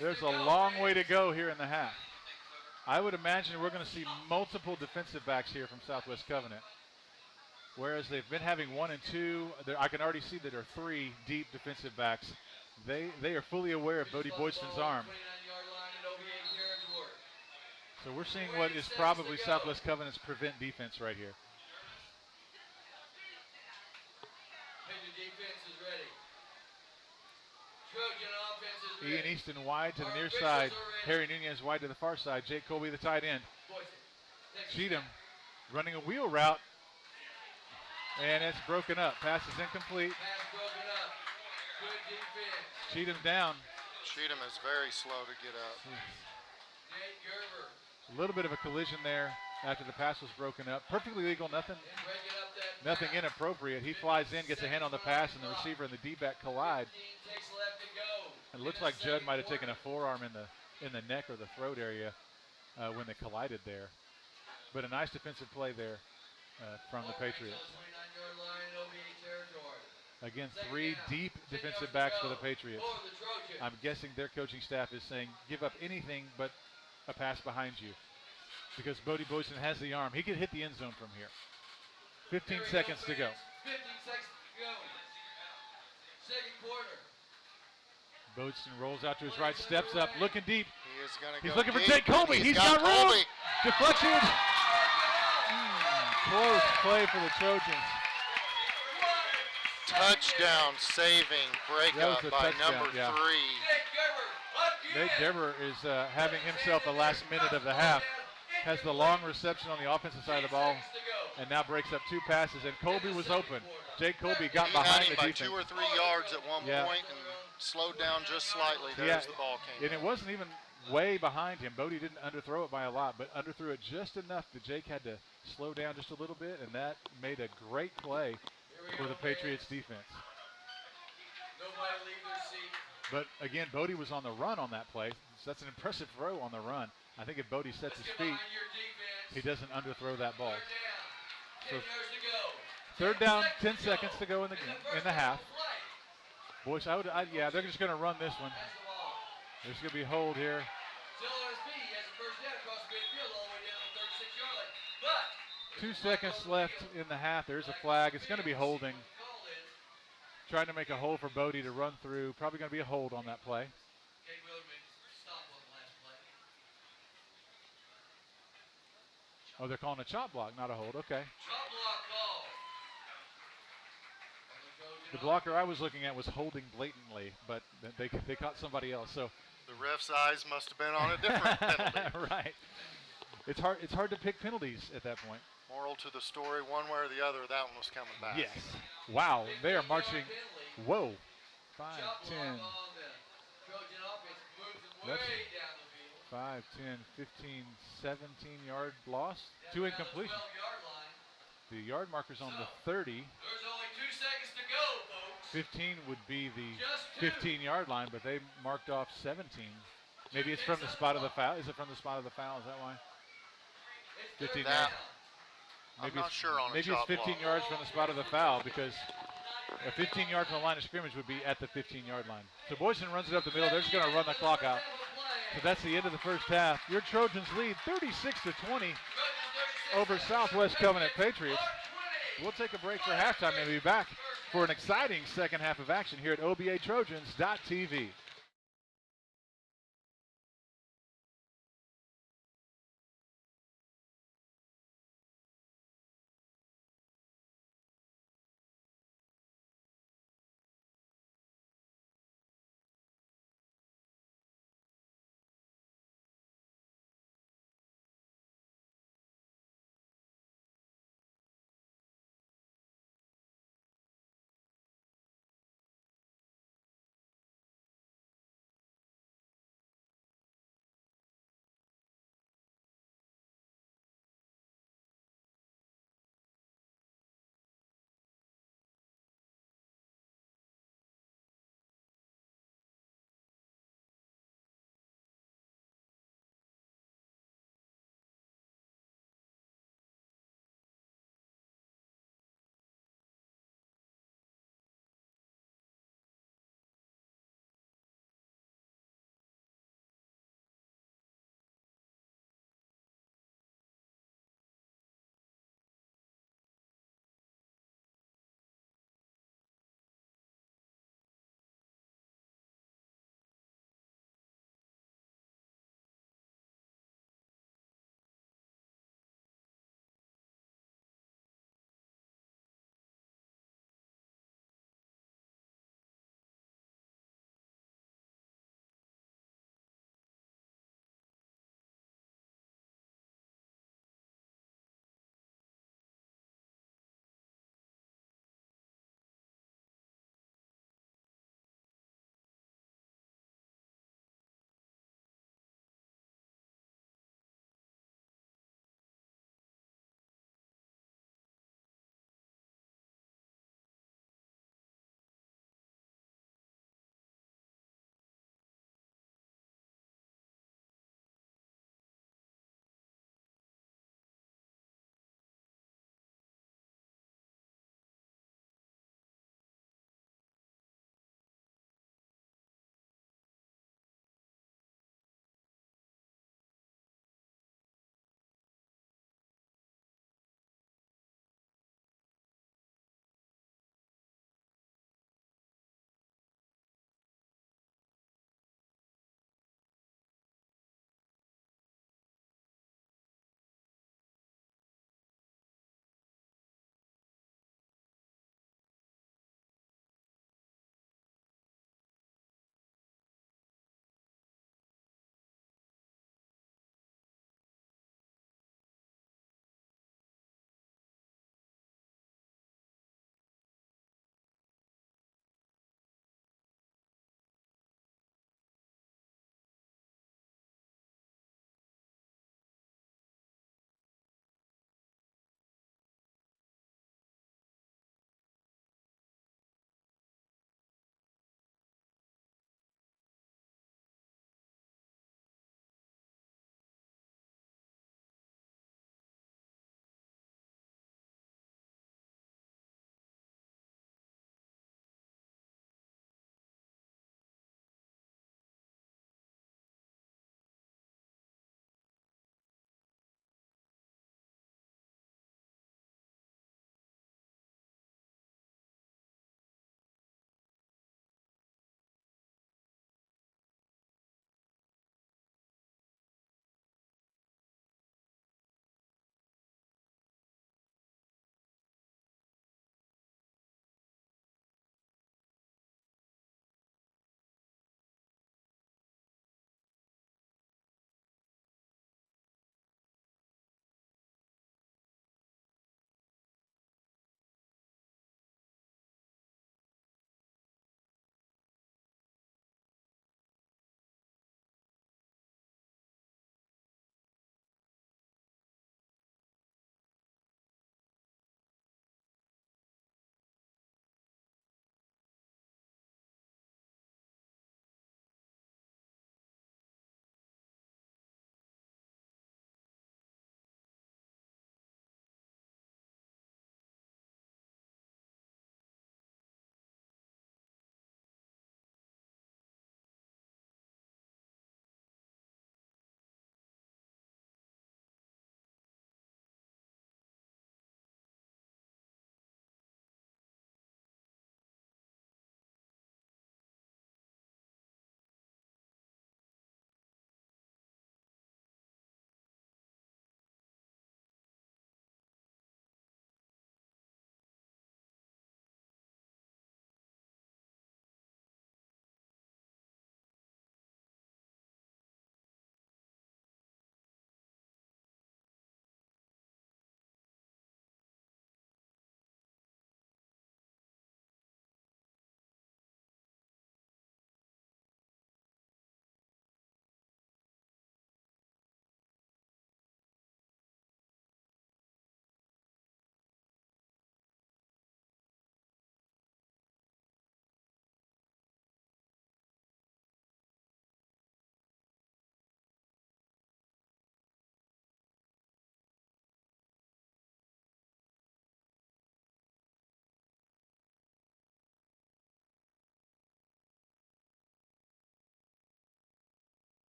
there's a long way to go here in the half. I would imagine we're going to see multiple defensive backs here from Southwest Covenant. Whereas they've been having 1 and 2, I can already see that there are 3 deep defensive backs. They are fully aware of Bodie Boyston's arm. So we're seeing what is probably Southwest Covenant's prevent defense right here. Ian Easton wide to the near side. Harry Nunez wide to the far side. Jake Colby, the tight end. Cheatham running a wheel route. And it's broken up. Pass is incomplete. Cheatham down. Cheatham is very slow to get up. A little bit of a collision there after the pass was broken up. Perfectly legal, nothing inappropriate. He flies in, gets a hand on the pass, and the receiver and the D-back collide. It looks like Judd might have taken a forearm in the neck or the throat area when they collided there. But a nice defensive play there from the Patriots. Again, 3 deep defensive backs for the Patriots. I'm guessing their coaching staff is saying, give up anything but a pass behind you. Because Bodie Boyston has the arm. He could hit the end zone from here. 15 seconds to go. 15 seconds to go. Second quarter. Boatston rolls out to his right, steps up, looking deep. He is going to go He's looking for deep, Jake Colby. and He's got room. Colby. Deflection. Close play for the Trojans. Touchdown saving breakup a by touchdown, number yeah. 3. Nate Gerber is having himself a last minute of the half. Has the long reception on the offensive side of the ball, and now breaks up 2 passes. And Colby was open. Jake Colby got He had behind him the by defense. 2 or 3 yards at one Yeah. point and slowed down just slightly. There's the ball came. And it wasn't even way behind him. Bodie didn't underthrow it by a lot, but underthrew it just enough that Jake had to slow down just a little bit, and that made a great play for the Patriots defense. Nobody leave their seat. But again, Bodie was on the run on that play, so that's an impressive throw on the run. I think if Bodie sets his feet, he doesn't underthrow that ball. So 3rd down, 10 seconds to go in the half. Boys, yeah, they're just going to run this one. There's going to be a hold here. Still on his feet. He has a first down across the midfield all the way down to the 36-yard line. But 2 seconds left in the half. There's a flag. It's going to be holding. Trying to make a hole for Bodie to run through. Probably going to be a hold on that play. Kate Wheeler made stop on the last play. Oh, they're calling a chop block, not a hold. Okay. Chop block call. The blocker I was looking at was holding blatantly, but they caught somebody else. So The ref's eyes must have been on a different penalty. right. It's hard to pick penalties at that point. Moral to the story, one way or the other, that one was coming back. Yes. Wow. They are marching. Whoa. 5, Chop 10, block on the Trojan offense moves them That's- way down the field. 5, 10, 15, 17-yard loss. Down 2 around the incomplete. 12-yard line. The yard marker's on the 30. There's only 2 seconds to go, folks. 15 would be the Just 2. 15-yard line, but they marked off 17. Maybe it's from the spot of the foul. Is it from the spot of the foul? Is that why? It's 15 third yards. down. I'm not sure on a Maybe chop it's 15 block. yards from the spot of the foul, because a 15 yard from the line of scrimmage would be at the 15-yard line. So Boyson runs it up the middle. They're just going to run the clock out. So that's the end of the first half. Your Trojans lead 36-20 over Southwest Covenant Patriots. We'll take a break for halftime and be back for an exciting second half of action here at OBATrojans.tv.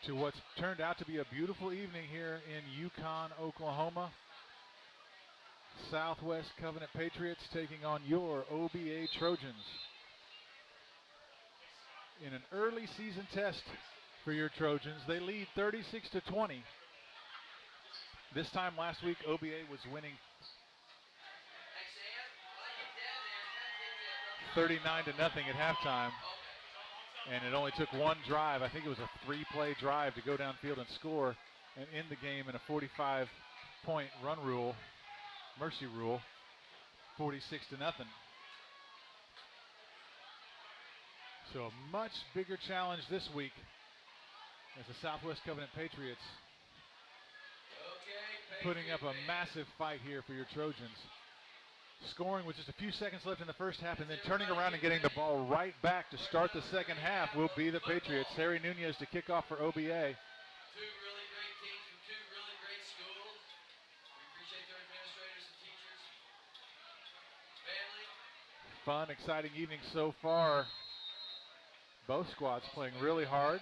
to what's turned out to be a beautiful evening here in Yukon, Oklahoma. Southwest Covenant Patriots taking on your OBA Trojans in an early season test for your Trojans. They lead 36-20. This time last week, OBA was winning 39-0 at halftime, and it only took one drive. I think it was a 3-play drive to go downfield and score and end the game in a 45-point run rule, mercy rule, 46-0. So a much bigger challenge this week as the Southwest Covenant Patriots putting up a massive fight here for your Trojans. Scoring with just a few seconds left in the first half, and then turning around and getting the ball right back to start the second half will be the Patriots. Harry Nunez to kick off for OBA. Two really great teams from two really great schools. We appreciate their administrators and teachers. Family. Fun, exciting evening so far. Both squads playing really hard.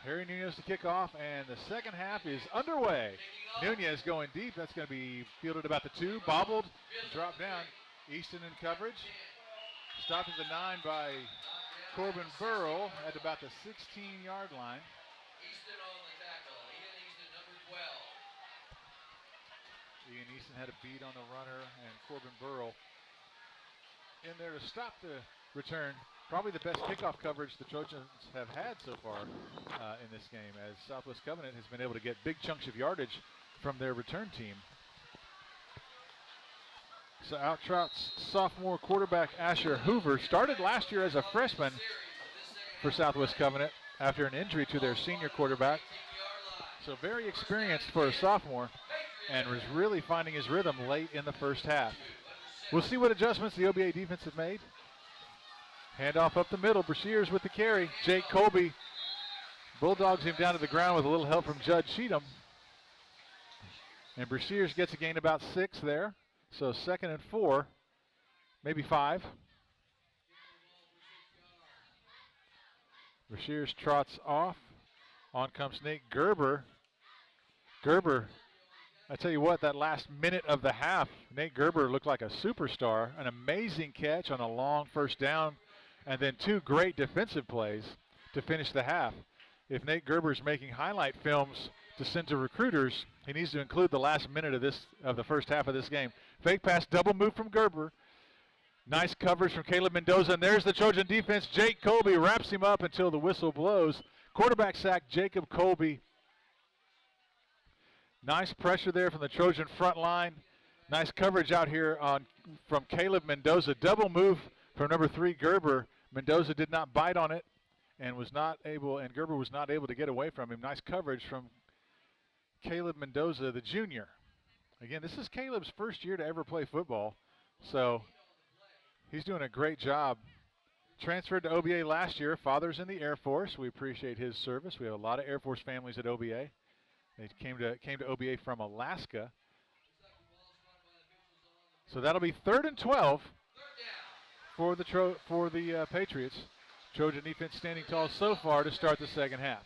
Harry Nunez to kick off, and the second half is underway. Nunez going deep. That's going to be fielded about the 2, bobbled, dropped down. Easton in coverage. Stopped at the 9 by Corbin Burrell at about the 16-yard line. Easton on the tackle. Ian Easton, number 12. Ian Easton had a beat on the runner, and Corbin Burrell in there to stop the return. Probably the best kickoff coverage the Trojans have had so far in this game, as Southwest Covenant has been able to get big chunks of yardage from their return team. So out trots sophomore quarterback Asher Hoover. Started last year as a freshman for Southwest Covenant after an injury to their senior quarterback. So very experienced for a sophomore, and was really finding his rhythm late in the first half. We'll see what adjustments the OBA defense have made. Handoff up the middle. Brashears with the carry. Jake Colby bulldogs him down to the ground with a little help from Judd Cheatham. And Brashears gets a gain about 6 there. So 2nd and 4, maybe 5. Brashears trots off. On comes Nate Gerber. Gerber, I tell you what, that last minute of the half, Nate Gerber looked like a superstar. An amazing catch on a long first down, and then 2 great defensive plays to finish the half. If Nate Gerber's making highlight films to send to recruiters, he needs to include the last minute of the first half of this game. Fake pass, double move from Gerber. Nice coverage from Caleb Mendoza, and there's the Trojan defense. Jake Colby wraps him up until the whistle blows. Quarterback sack, Jacob Colby. Nice pressure there from the Trojan front line. Nice coverage out here from Caleb Mendoza. Double move from number 3, Gerber. Mendoza did not bite on it and Gerber was not able to get away from him. Nice coverage from Caleb Mendoza, the junior. Again, this is Caleb's first year to ever play football, so he's doing a great job. Transferred to OBA last year. Father's in the Air Force. We appreciate his service. We have a lot of Air Force families at OBA. They came to OBA from Alaska. So that'll be 3rd and 12 for the Patriots. Trojan defense standing tall so far to start the second half.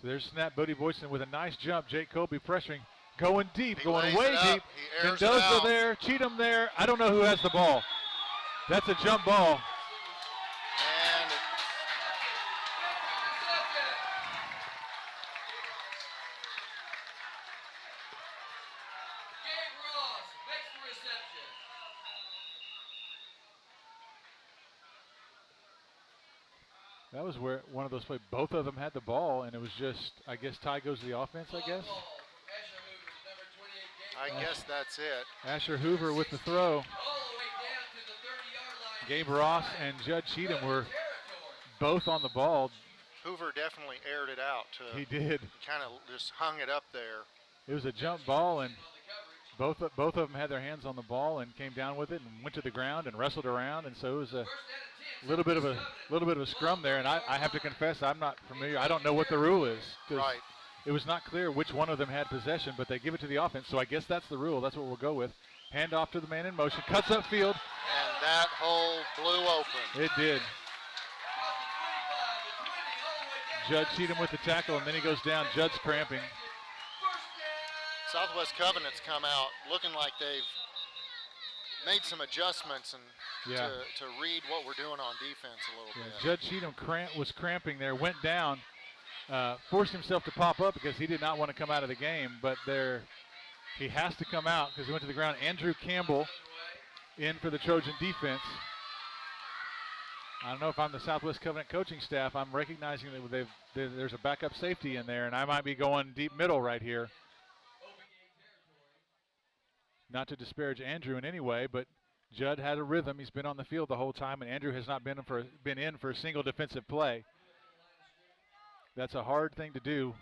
So there's snap. Bodie Boyson with a nice jump. Jake Colby pressuring, going deep, going way deep. Mendoza there, Cheatham there. I don't know who has the ball. That's a jump ball. And Gabe Ross makes the reception. That was where one of those plays, both of them had the ball, and it was just, I guess, tie goes to the offense, I guess. I guess that's it. Asher Hoover with the throw. Gabe Ross and Judd Cheatham were both on the ball. Hoover definitely aired it out. He did. Kind of just hung it up there. It was a jump ball, and both of them had their hands on the ball and came down with it and went to the ground and wrestled around, and so it was a little bit of a scrum there. And I have to confess, I'm not familiar. I don't know what the rule is. Right. It was not clear which one of them had possession, but they give it to the offense, so I guess that's the rule. That's what we'll go with. Hand off to the man in motion, cuts up field. And that hole blew open. It did. Judd Cheatham with the tackle, and then he goes down. Judd's cramping. Southwest Covenant's come out looking like they've made some adjustments and to read what we're doing on defense a little bit. Judd Cheatham was cramping there, went down, forced himself to pop up because he did not want to come out of the game, but he has to come out because he went to the ground. Andrew Campbell in for the Trojan defense. I don't know if I'm the Southwest Covenant coaching staff. I'm recognizing that there's a backup safety in there, and I might be going deep middle right here. Not to disparage Andrew in any way, but Judd had a rhythm. He's been on the field the whole time, and Andrew has not been in for a single defensive play. That's a hard thing to do.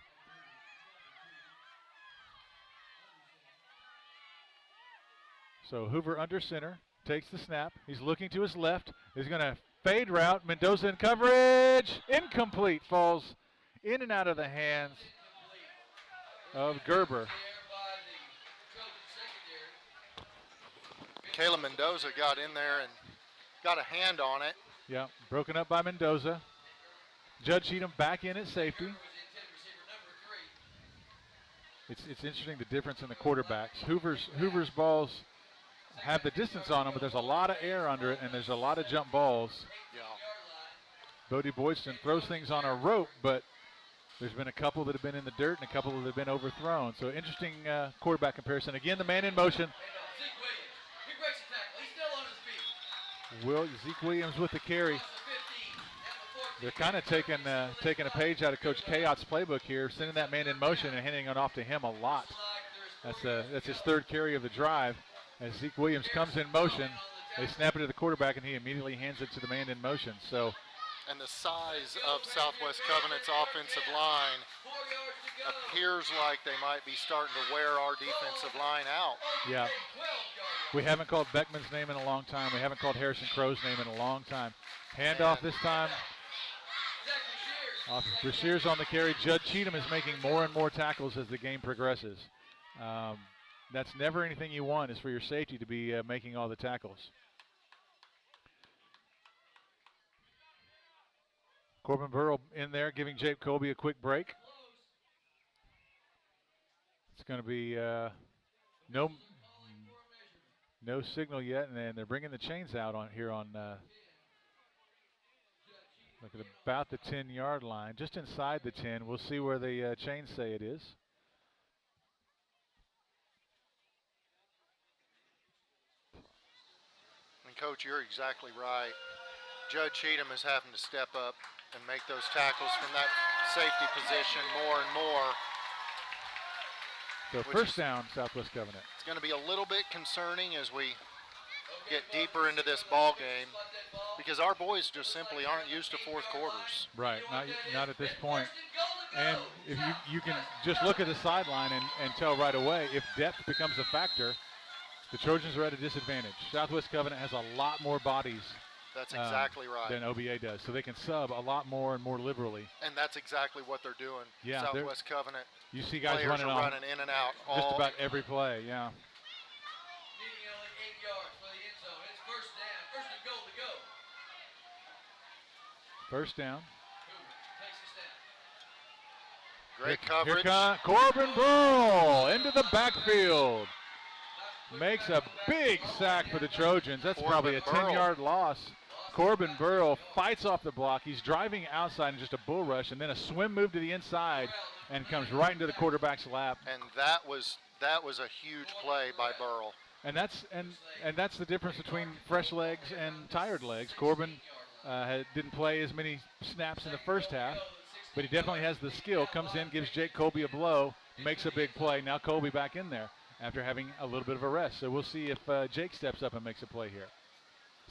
So Hoover under center, takes the snap. He's looking to his left. He's going to fade route. Mendoza in coverage. Incomplete. Falls in and out of the hands of Gerber. Caleb Mendoza got in there and got a hand on it. Yeah, broken up by Mendoza. Judd Cheatham back in at safety. It's interesting the difference in the quarterbacks. Hoover's balls have the distance on them, but there's a lot of air under it, and there's a lot of jump balls. Yeah. Bodie Boydston throws things on a rope, but there's been a couple that have been in the dirt and a couple that have been overthrown. So interesting quarterback comparison. Again, the man in motion. Zeke Williams with the carry. They're kind of taking a page out of Coach Chaot's playbook here, sending that man in motion and handing it off to him a lot. That's his third carry of the drive. As Zeke Williams comes in motion, they snap it to the quarterback, and he immediately hands it to the man in motion. So, and the size of Southwest Covenant's offensive line appears like they might be starting to wear our defensive line out. Yeah. We haven't called Beckman's name in a long time. We haven't called Harrison Crow's name in a long time. Handoff this time. Brashear's on the carry. Judd Cheatham is making more and more tackles as the game progresses. That's never anything you want, is for your safety to be making all the tackles. Corbin Burrow in there giving Jake Colby a quick break. It's going to be no signal yet, and then they're bringing the chains out on look at about the 10-yard line, just inside the 10. We'll see where the chains say it is. And Coach, you're exactly right. Judd Cheatham is having to step up and make those tackles from that safety position more and more. So first down, Southwest Covenant. It's going to be a little bit concerning as we get deeper into this ball game, because our boys just simply aren't used to fourth quarters. Right, not at this point. And if you can just look at the sideline and tell right away, if depth becomes a factor, the Trojans are at a disadvantage. Southwest Covenant has a lot more bodies. That's exactly right. Than OBA does, so they can sub a lot more and more liberally. And that's exactly what they're doing. Yeah, Southwest Covenant. You see guys players running are running in and out just about every play. Yeah. Needing only 8 yards for the end zone. It's first down. First and goal to go. First down. Takes the snap. Great coverage. Here comes Corbin Burl into the backfield. Makes a big sack for the Trojans. That's probably a 10-yard loss. Corbin Burl fights off the block. He's driving outside in just a bull rush, and then a swim move to the inside and comes right into the quarterback's lap. And that was a huge play by Burl. And that's the difference between fresh legs and tired legs. Corbin didn't play as many snaps in the first half, but he definitely has the skill. Comes in, gives Jake Colby a blow, makes a big play. Now Colby back in there after having a little bit of a rest. So we'll see if Jake steps up and makes a play here.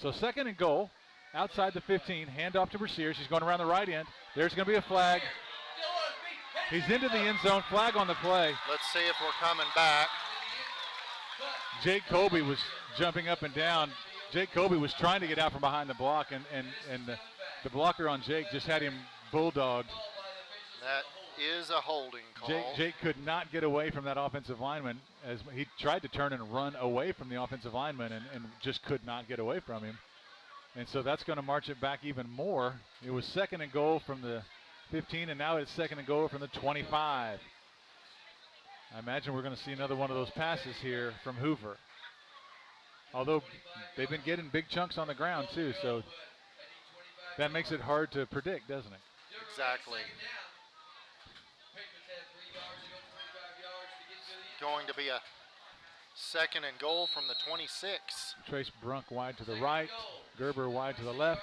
So second and goal, outside the 15, handoff to Brashear. She's going around the right end. There's going to be a flag. He's into the end zone, flag on the play. Let's see if we're coming back. Jake Colby was jumping up and down. Jake Colby was trying to get out from behind the block, and the blocker on Jake just had him bulldogged. That is a holding call. Jake could not get away from that offensive lineman as he tried to turn and run away from the offensive lineman and just could not get away from him. And so that's going to march it back even more. It was second and goal from the 15, and now it's 2nd and goal from the 25. I imagine we're going to see another one of those passes here from Hoover. Although they've been getting big chunks on the ground too, so that makes it hard to predict, doesn't it? Exactly. Going to be a 2nd and goal from the 26. Trace Brunk wide to the right, Gerber wide to the left.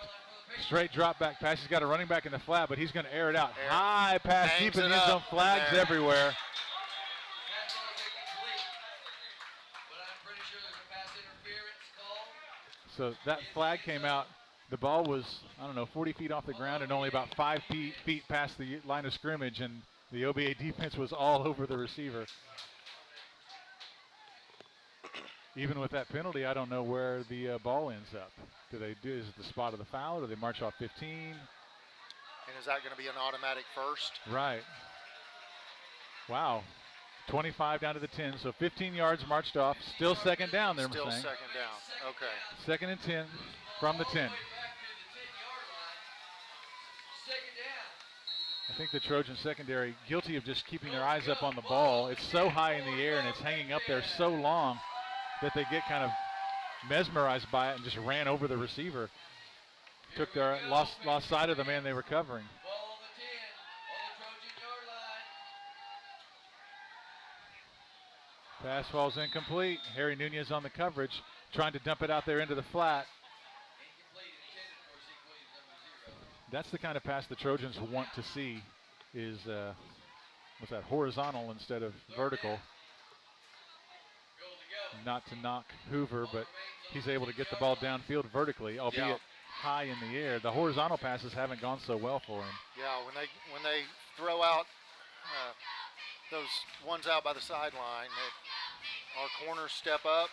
Straight drop back pass. He's got a running back in the flat, but he's going to air it out. High pass deep in the end zone. Flags everywhere. So that flag came out. The ball was, I don't know, 40 feet off the ground and only about 5 feet past the line of scrimmage, and the OBA defense was all over the receiver. Even with that penalty, I don't know where the ball ends up. Is it the spot of the foul, or do they march off 15? And is that going to be an automatic first? Right. Wow. 25 down to the 10, so 15 yards marched off. Still 2nd down there, Still Mustang. 2nd down, okay. 2nd and 10 from the 10. I think the Trojan secondary guilty of just keeping their eyes up on the ball. It's so high in the air and it's hanging up there so long that they get kind of mesmerized by it and just ran over the receiver. Took their lost sight of the man they were covering. Pass falls incomplete. Harry Nunez on the coverage, trying to dump it out there into the flat. That's the kind of pass the Trojans want to see, is what's that, horizontal instead of vertical. Not to knock Hoover, but he's able to get the ball downfield vertically, albeit high in the air. The horizontal passes haven't gone so well for him. Yeah, when they throw out those ones out by the sideline, our corners step up,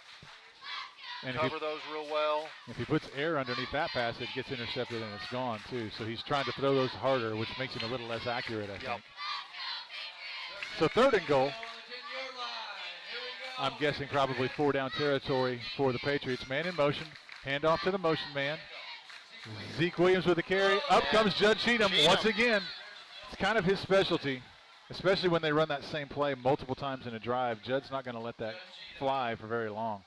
and cover those real well. If he puts air underneath that pass, it gets intercepted and it's gone too. So he's trying to throw those harder, which makes him a little less accurate, I think. So 3rd and goal. I'm guessing probably 4-down territory for the Patriots. Man in motion, handoff to the motion man. Zeke Williams with the carry. Up comes Judd Cheatham once again. It's kind of his specialty, especially when they run that same play multiple times in a drive. Judd's not going to let that fly for very long.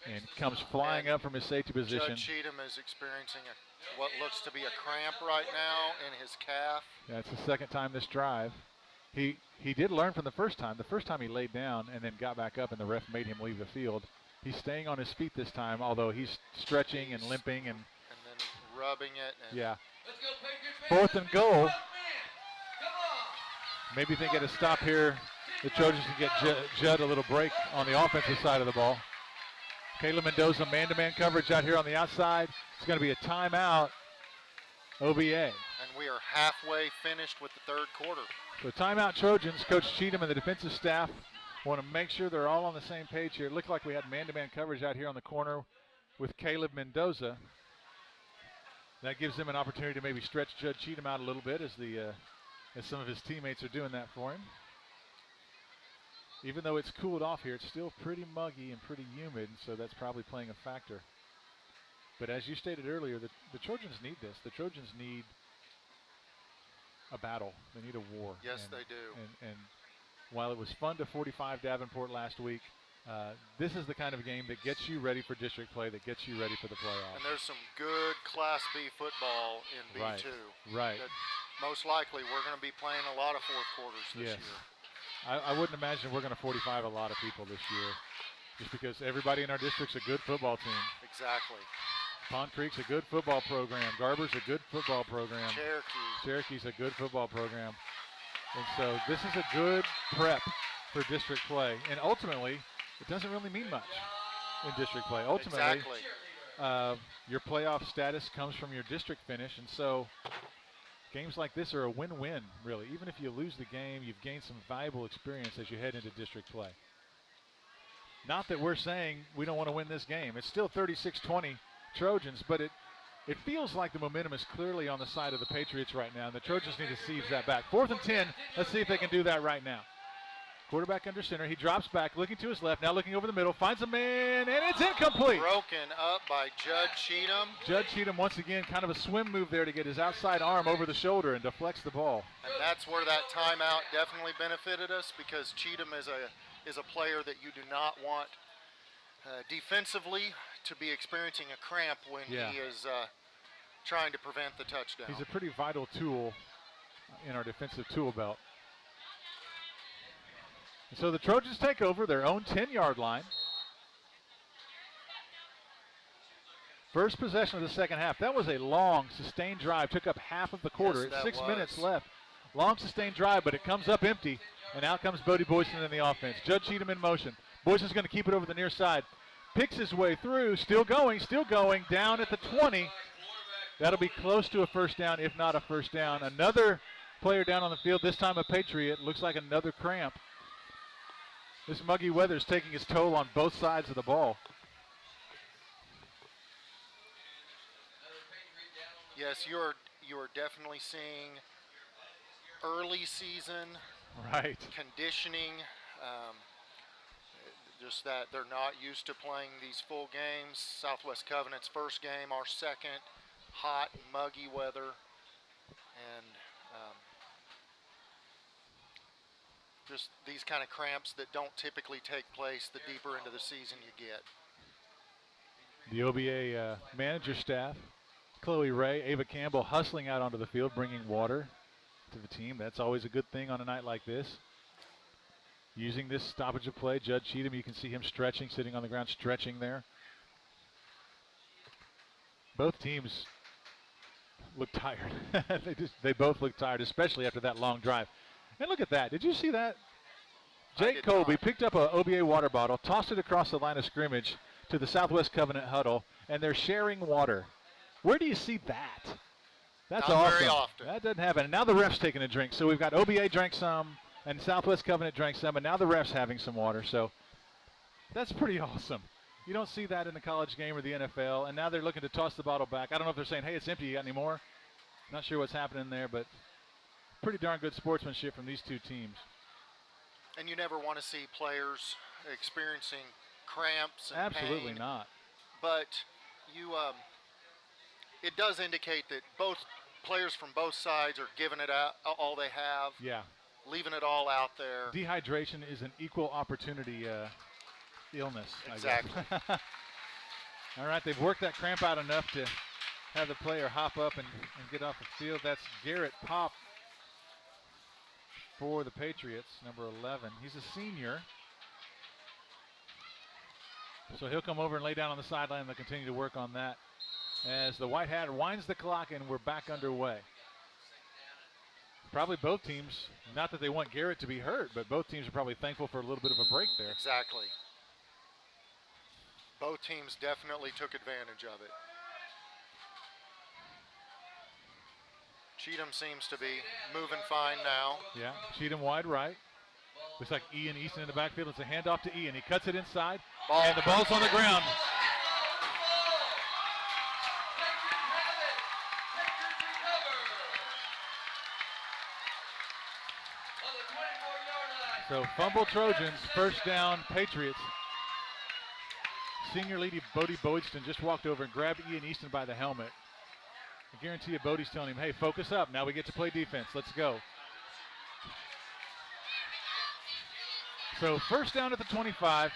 And comes flying up from his safety position. Judd Cheatham is experiencing what looks to be a cramp right now in his calf. Yeah, it's the 2nd time this drive. He did learn from the first time. The first time he laid down and then got back up and the ref made him leave the field. He's staying on his feet this time, although he's stretching and limping and then rubbing it. And yeah. 4th and goal. Maybe they get a stop here. The Trojans can get Judd a little break on the offensive side of the ball. Caleb Mendoza, man-to-man coverage out here on the outside. It's going to be a timeout, OBA. And we are halfway finished with the 3rd quarter. So timeout Trojans. Coach Cheatham and the defensive staff want to make sure they're all on the same page here. It looked like we had man-to-man coverage out here on the corner with Caleb Mendoza. That gives them an opportunity to maybe stretch Judd Cheatham out a little bit as some of his teammates are doing that for him. Even though it's cooled off here, it's still pretty muggy and pretty humid, so that's probably playing a factor. But as you stated earlier, the Trojans need this. The Trojans need a battle. They need a war. Yes, they do. And while it was fun to 45 Davenport last week, this is the kind of game that gets you ready for district play, that gets you ready for the playoffs. And there's some good Class B football in B2. Right. That most likely we're going to be playing a lot of 4th quarters this year. I wouldn't imagine we're going to 45 a lot of people this year, just because everybody in our district's a good football team. Exactly. Pond Creek's a good football program. Garber's a good football program. Cherokee's a good football program. And so this is a good prep for district play. And ultimately, it doesn't really mean much in district play. Ultimately, your playoff status comes from your district finish. And so games like this are a win-win, really. Even if you lose the game, you've gained some valuable experience as you head into district play. Not that we're saying we don't want to win this game. It's still 36-20 Trojans, but it feels like the momentum is clearly on the side of the Patriots right now, and the Trojans need to seize that back. 4th and 10. Let's see if they can do that right now. Quarterback under center. He drops back, looking to his left, now looking over the middle, finds a man, and it's incomplete. Broken up by Judd Cheatham. Judd Cheatham, once again, kind of a swim move there to get his outside arm over the shoulder and deflects the ball. And that's where that timeout definitely benefited us, because Cheatham is a player that you do not want defensively to be experiencing a cramp when he is trying to prevent the touchdown. He's a pretty vital tool in our defensive tool belt. And so the Trojans take over their own 10-yard line. First possession of the second half. That was a long, sustained drive. Took up half of the quarter. Yes, It's 6 that minutes was. left. Long, sustained drive, but it comes up empty. And out comes Bodie Boyston in the offense. Judd Cheatham in motion. Boyston's going to keep it over the near side. Picks his way through. Still going. Down at the 20. That'll be close to a first down, if not a first down. Another player down on the field, this time a Patriot. Looks like another cramp. This muggy weather's taking its toll on both sides of the ball. Yes, you are definitely seeing early season Right. conditioning, just that they're not used to playing these full games. Southwest Covenant's first game, our second, hot, muggy weather, and just these kind of cramps that don't typically take place the deeper into the season you get. The OBA manager staff, Chloe Ray, Ava Campbell hustling out onto the field, bringing water to the team. That's always a good thing on a night like this. Using this stoppage of play, Judd Cheatham, you can see him stretching, sitting on the ground, stretching there. Both teams look tired. they both look tired, especially after that long drive. And look at that. Did you see that? Jake Colby picked up a OBA water bottle, tossed it across the line of scrimmage to the Southwest Covenant huddle, and they're sharing water. Where do you see that? That's Not awesome. very often. That doesn't happen. And now the ref's taking a drink. So we've got OBA drank some, and Southwest Covenant drank some, and now the ref's having some water. So that's pretty awesome. You don't see that in the college game or the NFL, and now they're looking to toss the bottle back. I don't know if they're saying, hey, it's empty, you got any more? Not sure what's happening there, but pretty darn good sportsmanship from these two teams. And you never want to see players experiencing cramps and Absolutely pain, not. but you, it does indicate that both players from both sides are giving it out all they have, Yeah. leaving it all out there. Dehydration is an equal opportunity illness. I guess. Exactly. All right, they've worked that cramp out enough to have the player hop up and get off the field. That's Garrett Pop for the Patriots, number 11. He's a senior. So he'll come over and lay down on the sideline. They'll continue to work on that as the White Hat winds the clock and we're back underway. Probably both teams, not that they want Garrett to be hurt, but both teams are probably thankful for a little bit of a break there. Exactly. Both teams definitely took advantage of it. Cheatham seems to be moving fine now. Yeah, Cheatham wide right. Looks like Ian Easton in the backfield. It's a handoff to Ian. He cuts it inside, and the ball's on the ground. So fumble Trojans, first down Patriots. Senior leading Bodie Boydston just walked over and grabbed Ian Easton by the helmet. I guarantee you Bodie's telling him, hey, focus up. Now we get to play defense. Let's go. So first down at the 25.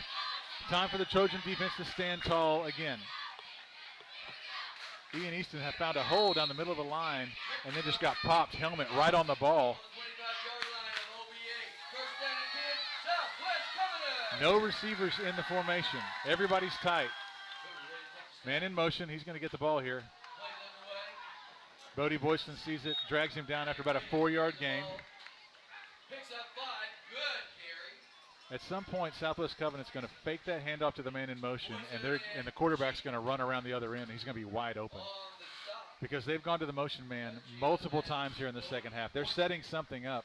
Time for the Trojan defense to stand tall again. Ian Easton had found a hole down the middle of the line and then just got popped, helmet right on the ball. No receivers in the formation. Everybody's tight. Man in motion. He's going to get the ball here. Bodie Boyston sees it, drags him down after about a 4-yard gain. Picks up 5. Good carry. At some point, Southwest Covenant's going to fake that handoff to the man in motion, and the quarterback's going to run around the other end. He's going to be wide open because they've gone to the motion man multiple times here in the second half. They're setting something up.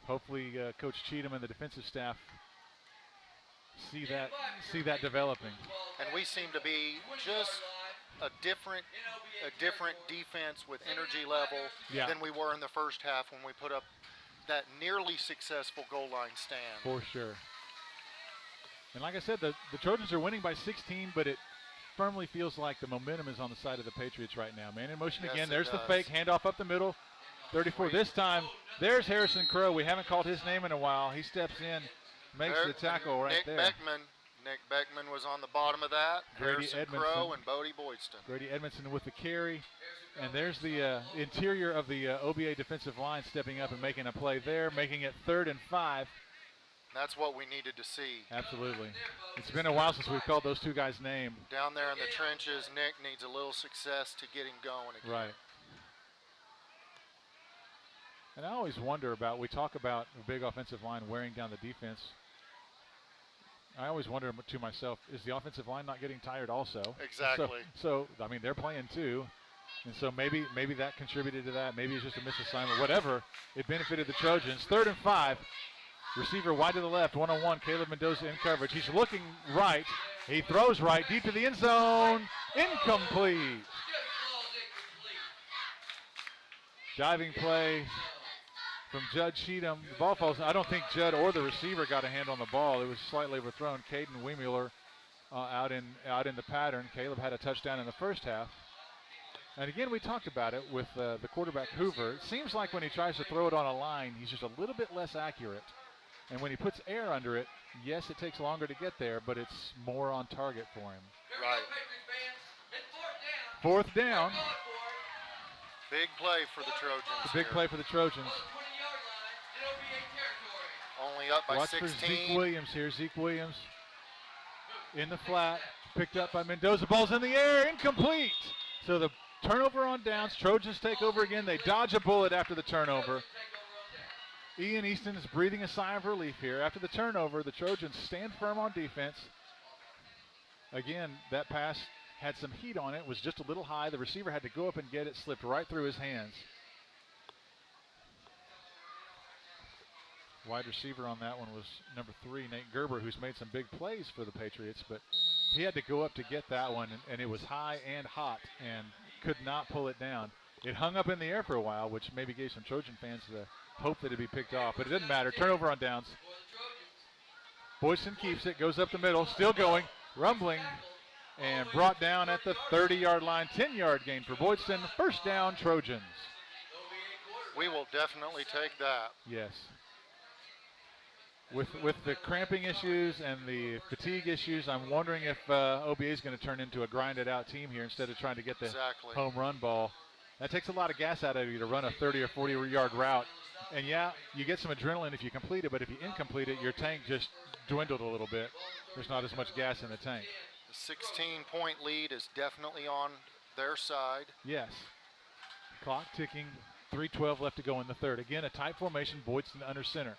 Hopefully, Coach Cheatham and the defensive staff see that developing. And we seem to be just a different defense with energy level Yeah. than we were in the first half when we put up that nearly successful goal line stand. For sure. And like I said, the Trojans are winning by 16, but it firmly feels like the momentum is on the side of the Patriots right now. Man in motion Yes, again. it There's the does. fake, handoff up the middle. 34 this time. There's Harrison Crow. We haven't called his name in a while. He steps in, makes There- the tackle right Nick there. Nick Beckman was on the bottom of that. Grady Harrison Edmondson. Crow and Bodie Boydston. Grady Edmondson with the carry. And there's the interior of the OBA defensive line stepping up and making a play there, making it 3rd and 5. That's what we needed to see. Absolutely. It's been a while since we've called those two guys' name. Down there in the trenches, Nick needs a little success to get him going again. Right. And I always wonder about, we talk about a big offensive line wearing down the defense. I always wonder to myself, is the offensive line not getting tired also? Exactly. So I mean, they're playing too. And so maybe that contributed to that. Maybe it's just a misassignment. Whatever, it benefited the Trojans. 3rd and 5. Receiver wide to the left, one-on-one. Caleb Mendoza in coverage. He's looking right. He throws right, deep to the end zone. Incomplete. Diving play from Judd Cheatham. The ball falls. I don't think Judd or the receiver got a hand on the ball. It was slightly overthrown. Caden Wiemuller out in the pattern. Caleb had a touchdown in the first half. And again, we talked about it with the quarterback Hoover. It seems like when he tries to throw it on a line, he's just a little bit less accurate. And when he puts air under it, yes, it takes longer to get there, but it's more on target for him. Right. 4th down. Big play for the Trojans. It's a big here. play for the Trojans. Only up by Watch 16. for Zeke Williams here. Zeke Williams in the flat, picked up by Mendoza. Ball's in the air, incomplete. So the turnover on downs. Trojans take over again. They dodge a bullet after the turnover. Ian Easton is breathing a sigh of relief here. After the turnover, the Trojans stand firm on defense. Again, that pass had some heat on it, was just a little high. The receiver had to go up and get it, slipped right through his hands. Wide receiver on that one was number 3, Nate Gerber, who's made some big plays for the Patriots, but he had to go up to get that one, and it was high and hot and could not pull it down. It hung up in the air for a while, which maybe gave some Trojan fans the hope that it'd be picked off, but it didn't matter. Turnover on downs. Boydston keeps it, goes up the middle, still going, rumbling, and brought down at the 30-yard line. 10-yard gain for Boydston. 1st down, Trojans. We will definitely take that. Yes. With the cramping issues and the fatigue issues, I'm wondering if OBA is going to turn into a grinded-out team here instead of trying to get the Exactly. home run ball. That takes a lot of gas out of you to run a 30 or 40-yard route. And yeah, you get some adrenaline if you complete it, but if you incomplete it, your tank just dwindled a little bit. There's not as much gas in the tank. The 16-point lead is definitely on their side. Yes. Clock ticking, 3:12 left to go in the 3rd. Again, a tight formation, Boydston under center.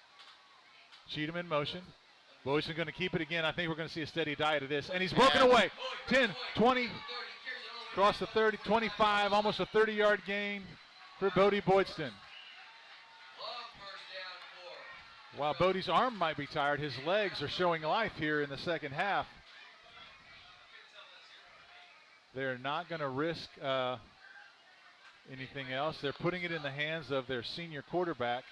Cheatham in motion. Boydston going to keep it again. I think we're going to see a steady diet of this. And he's broken away. 10, 20, across the 30, 25, almost a 30-yard gain for Bodie Boydston. While Bodie's arm might be tired, his legs are showing life here in the second half. They're not going to risk anything else. They're putting it in the hands of their senior quarterback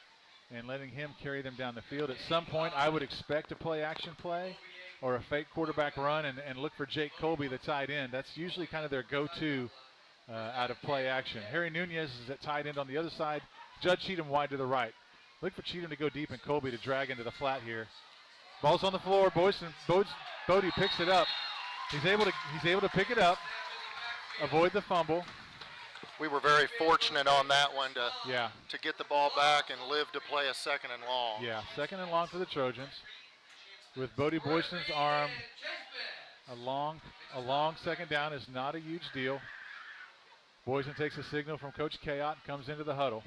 and letting him carry them down the field. At some point, I would expect to play action play or a fake quarterback run and look for Jake Colby, the tight end. That's usually kind of their go-to out of play action. Harry Nunez is at tight end on the other side. Judd Cheatham wide to the right. Look for Cheatham to go deep and Colby to drag into the flat here. Ball's on the floor. Bodie picks it up. He's able to pick it up, avoid the fumble. We were very fortunate on that one Yeah. to get the ball back and live to play a 2nd and long. Yeah, 2nd and long for the Trojans. With Bodie Boyston's arm, a long 2nd down is not a huge deal. Boyston takes a signal from Coach Kayot and comes into the huddle.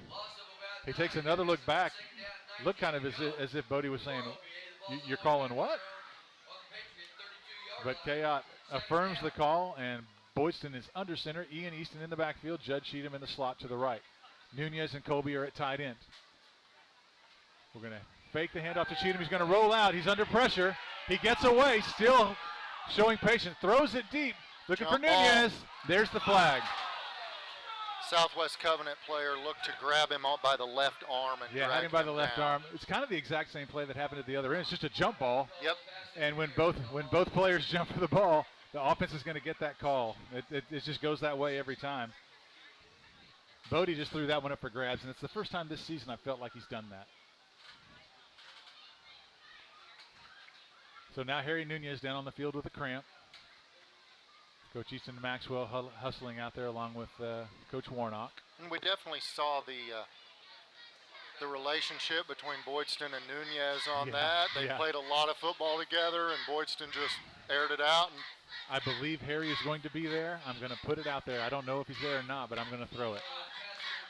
He takes another look back, look kind of as if Bodie was saying, "You're calling what?" But Kayot affirms the call, and Boydston is under center. Ian Easton in the backfield. Judd Cheatham in the slot to the right. Nunez and Colby are at tight end. We're going to fake the handoff to Cheatham. He's going to roll out. He's under pressure. He gets away, still showing patience. Throws it deep. Looking for Jump ball. Nunez. There's the flag. Southwest Covenant player looked to grab him by the left arm and Yeah, drag had him by the left down. arm. It's kind of the exact same play that happened at the other end. It's just a jump ball. Yep. And when both players jump for the ball, the offense is going to get that call. It just goes that way every time. Bodie just threw that one up for grabs, and it's the first time this season I felt like he's done that. So now Harry Nunez down on the field with a cramp. Coach Easton Maxwell hustling out there along with Coach Warnock. And we definitely saw the relationship between Boydston and Nunez on that. They played a lot of football together, and Boydston just aired it out. And I believe Harry is going to be there. I'm going to put it out there. I don't know if he's there or not, but I'm going to throw it.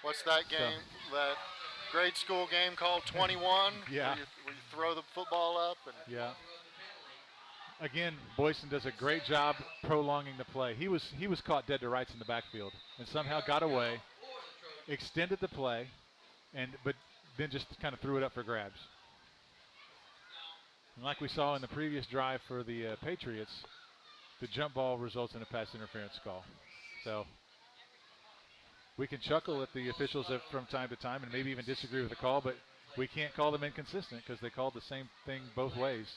What's that game? That grade school game called 21? Yeah. Where you throw the football up? And yeah. Again, Boydston does a great job prolonging the play. He was caught dead to rights in the backfield and somehow got away, extended the play, but then just kind of threw it up for grabs. And like we saw in the previous drive for the Patriots, the jump ball results in a pass interference call. So we can chuckle at the officials from time to time and maybe even disagree with the call, but we can't call them inconsistent because they called the same thing both ways.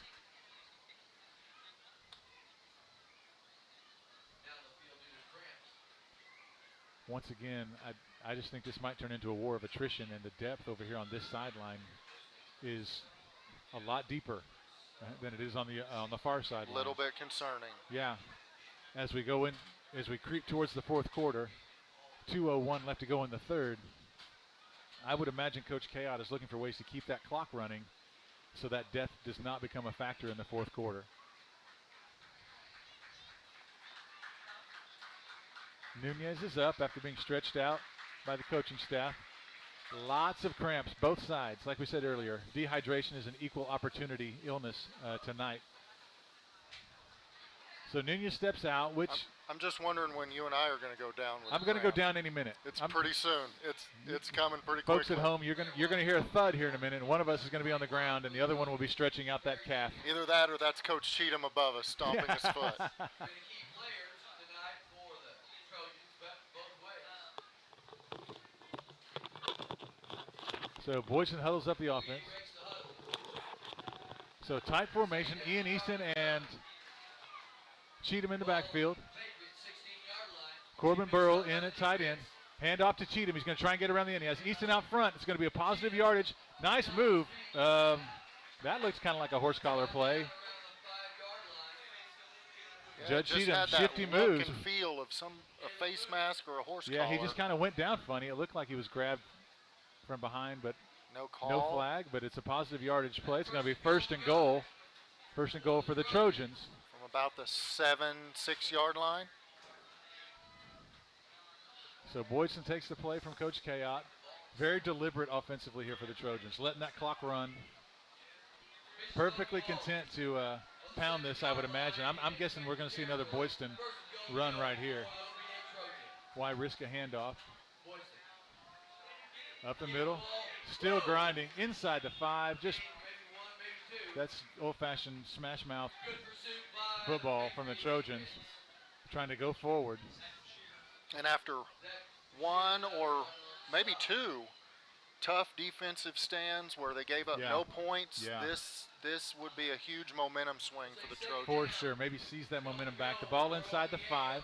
Once again, I just think this might turn into a war of attrition, and the depth over here on this sideline is a lot deeper than it is on the far sideline. a little bit concerning. Yeah. As we creep towards the fourth quarter, 2:01 left to go in the third. I would imagine Coach Chaot is looking for ways to keep that clock running so that depth does not become a factor in the fourth quarter. Nunez is up after being stretched out by the coaching staff. Lots of cramps, both sides. Like we said earlier, dehydration is an equal opportunity illness tonight. So Nunez steps out, which I'm just wondering when you and I are going to go down. With I'm going to go down any minute. It's pretty soon. It's coming pretty quickly. Folks at home, you're going to hear a thud here in a minute, and one of us is going to be on the ground, and the other one will be stretching out that calf. Either that or that's Coach Cheatham above us stomping his foot. So Boydston huddles up the offense. So tight formation, Ian Easton and Cheatham in the backfield. Corbin Burrow in at tight end. Hand off to Cheatham. He's going to try and get around the end. He has Easton out front. It's going to be a positive yardage. Nice move. That looks kind of like a horse collar play. Yeah, Judge just Cheatham had that shifty look moves. and feel of a face mask or a horse Yeah, collar. he just kind of went down funny. It looked like he was grabbed from behind, but no call. no flag. But it's a positive yardage play. It's going to be first and goal. First and goal for the Trojans. From about the 7-6 yard line. So Boydston takes the play from Coach Chaot. Very deliberate offensively here for the Trojans, letting that clock run. Perfectly content to pound this, I would imagine. I'm guessing we're going to see another Boydston run right here. Why risk a handoff? Up the middle, still grinding inside the 5. Just that's old-fashioned smash mouth football from the Trojans, trying to go forward. And after one or maybe two tough defensive stands where they gave up no points, this would be a huge momentum swing for the Trojans. For sure. Maybe seize that momentum back. The ball inside the 5.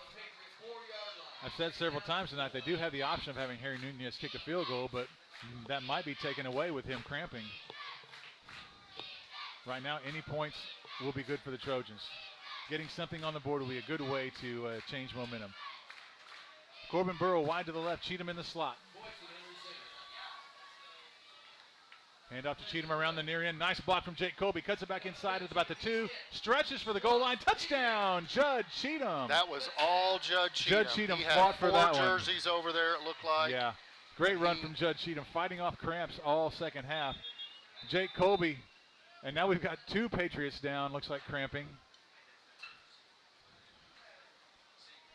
I've said several times tonight they do have the option of having Harry Nunez kick a field goal, but that might be taken away with him cramping. Right now, any points will be good for the Trojans. Getting something on the board will be a good way to change momentum. Corbin Burrow wide to the left, Cheatham in the slot. Hand off to Cheatham around the near end. Nice block from Jake Colby. Cuts it back inside at about the 2. Stretches for the goal line. Touchdown, Judd Cheatham. That was all Judd Cheatham. Judd Cheatham he fought had for 4 that one. jerseys over there, it looked like. Yeah, great run from Judd Cheatham, fighting off cramps all second half. Jake Colby, and now we've got 2 Patriots down, looks like cramping.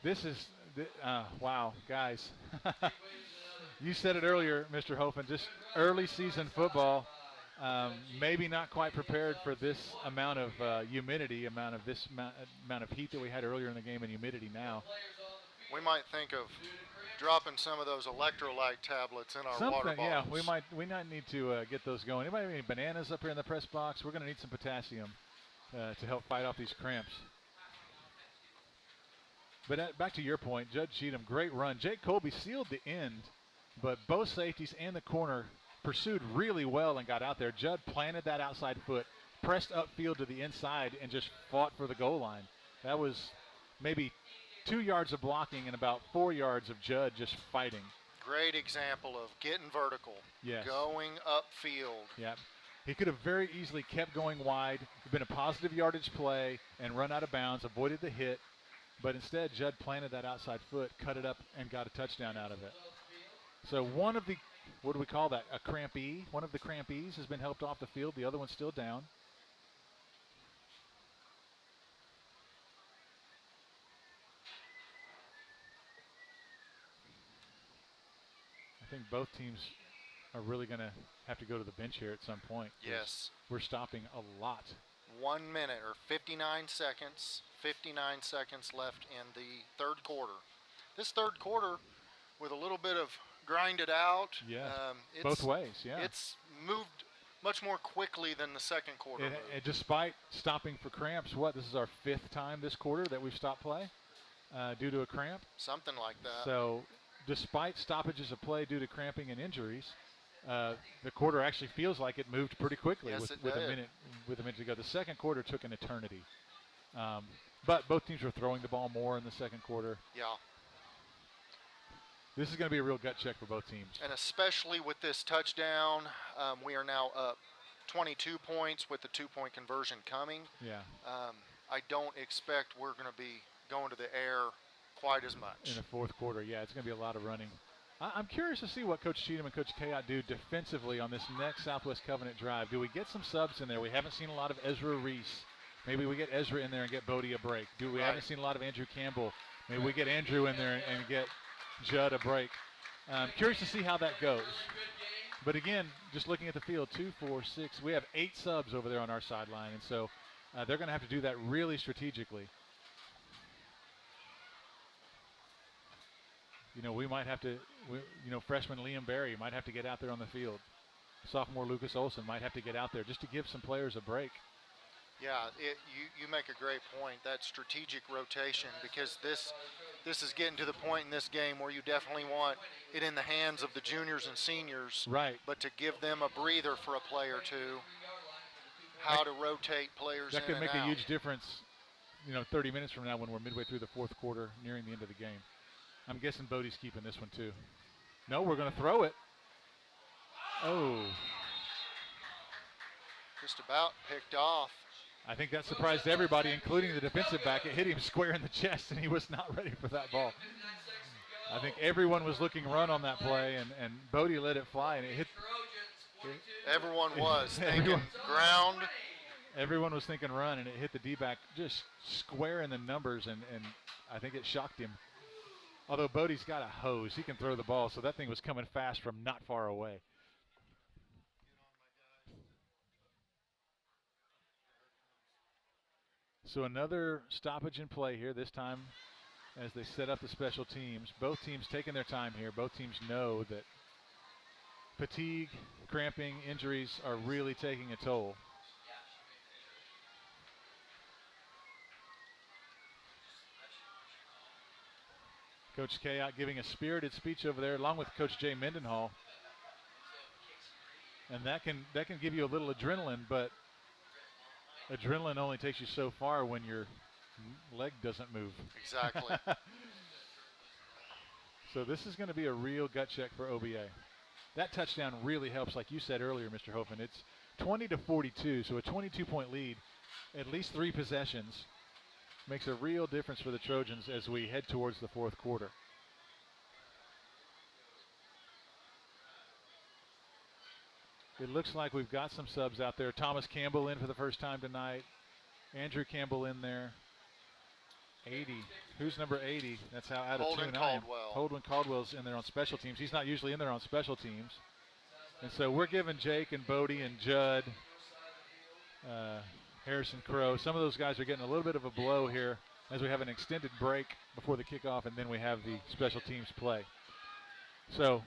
This is, wow, guys. You said it earlier, Mr. Hofen, just early season football, maybe not quite prepared for this amount of humidity, amount of heat that we had earlier in the game and humidity now. We might think of dropping some of those electrolyte tablets in our water Something, yeah. bottles. We might need to get those going. Anybody have any bananas up here in the press box? We're going to need some potassium to help fight off these cramps. But back to your point, Judge Cheatham, great run. Jake Colby sealed the end, but both safeties and the corner pursued really well and got out there. Judd planted that outside foot, pressed upfield to the inside, and just fought for the goal line. That was maybe 2 yards of blocking and about 4 yards of Judd just fighting. Great example of getting vertical, Yes. going upfield. Yeah. He could have very easily kept going wide, been a positive yardage play, and run out of bounds, avoided the hit. But instead, Judd planted that outside foot, cut it up, and got a touchdown out of it. So one of the, what do we call that, a crampee? One of the crampees has been helped off the field. The other one's still down. I think both teams are really going to have to go to the bench here at some point. Yes. We're stopping a lot. 1 minute or 59 seconds. 59 seconds left in the third quarter. This third quarter, with a little bit of grind it out. Yeah, it's, both ways, yeah. It's moved much more quickly than the second quarter moved. Despite stopping for cramps, this is our 5th time this quarter that we've stopped play due to a cramp. Something like that. So despite stoppages of play due to cramping and injuries, the quarter actually feels like it moved pretty quickly Yes, with a minute to go. The second quarter took an eternity. But both teams were throwing the ball more in the second quarter. Yeah. This is going to be a real gut check for both teams. And especially with this touchdown, we are now up 22 points with the 2-point conversion coming. Yeah. I don't expect we're going to be going to the air quite as much. In the fourth quarter, yeah, it's going to be a lot of running. I'm curious to see what Coach Cheatham and Coach Kayak do defensively on this next Southwest Covenant drive. Do we get some subs in there? We haven't seen a lot of Ezra Reese. Maybe we get Ezra in there and get Bodie a break. We haven't seen a lot of Andrew Campbell. Maybe we get Andrew in there and get Judd a break. Curious to see how that goes. But again, just looking at the field, 2, 4, 6, we have 8 subs over there on our sideline, and so they're going to have to do that really strategically. We might have to, freshman Liam Berry might have to get out there on the field. Sophomore Lucas Olson might have to get out there just to give some players a break. Yeah, you make a great point, that strategic rotation, because this is getting to the point in this game where you definitely want it in the hands of the juniors and seniors. Right. But to give them a breather for a play or two, how to rotate players in and out. That could make a huge difference, 30 minutes from now when we're midway through the fourth quarter, nearing the end of the game. I'm guessing Bodie's keeping this one too. No, we're going to throw it. Oh. Just about picked off. I think that surprised everybody, including the defensive back. It hit him square in the chest, and he was not ready for that ball. I think everyone was looking run on that play, and Bodie let it fly, and it hit. Everyone was thinking ground. Everyone was thinking run, and it hit the D-back just square in the numbers, and I think it shocked him. Although Bodie's got a hose, he can throw the ball, so that thing was coming fast from not far away. So another stoppage in play here, this time as they set up the special teams. Both teams taking their time here. Both teams know that fatigue, cramping, injuries are really taking a toll. Coach Kayak giving a spirited speech over there along with Coach Jay Mendenhall. And that can give you a little adrenaline, but adrenaline only takes you so far when your leg doesn't move. Exactly. So this is going to be a real gut check for OBA. That touchdown really helps, like you said earlier, Mr. Hofen. It's 20-42, so a 22-point lead, at least 3 possessions, makes a real difference for the Trojans as we head towards the fourth quarter. It looks like we've got some subs out there. Thomas Campbell in for the first time tonight. Andrew Campbell in there. 80. Who's number 80? That's how out of Holden tune I am. Caldwell. Holden Caldwell's in there on special teams. He's not usually in there on special teams. And so we're giving Jake and Bodie and Judd, Harrison Crow. Some of those guys are getting a little bit of a blow here as we have an extended break before the kickoff, and then we have the special teams play. So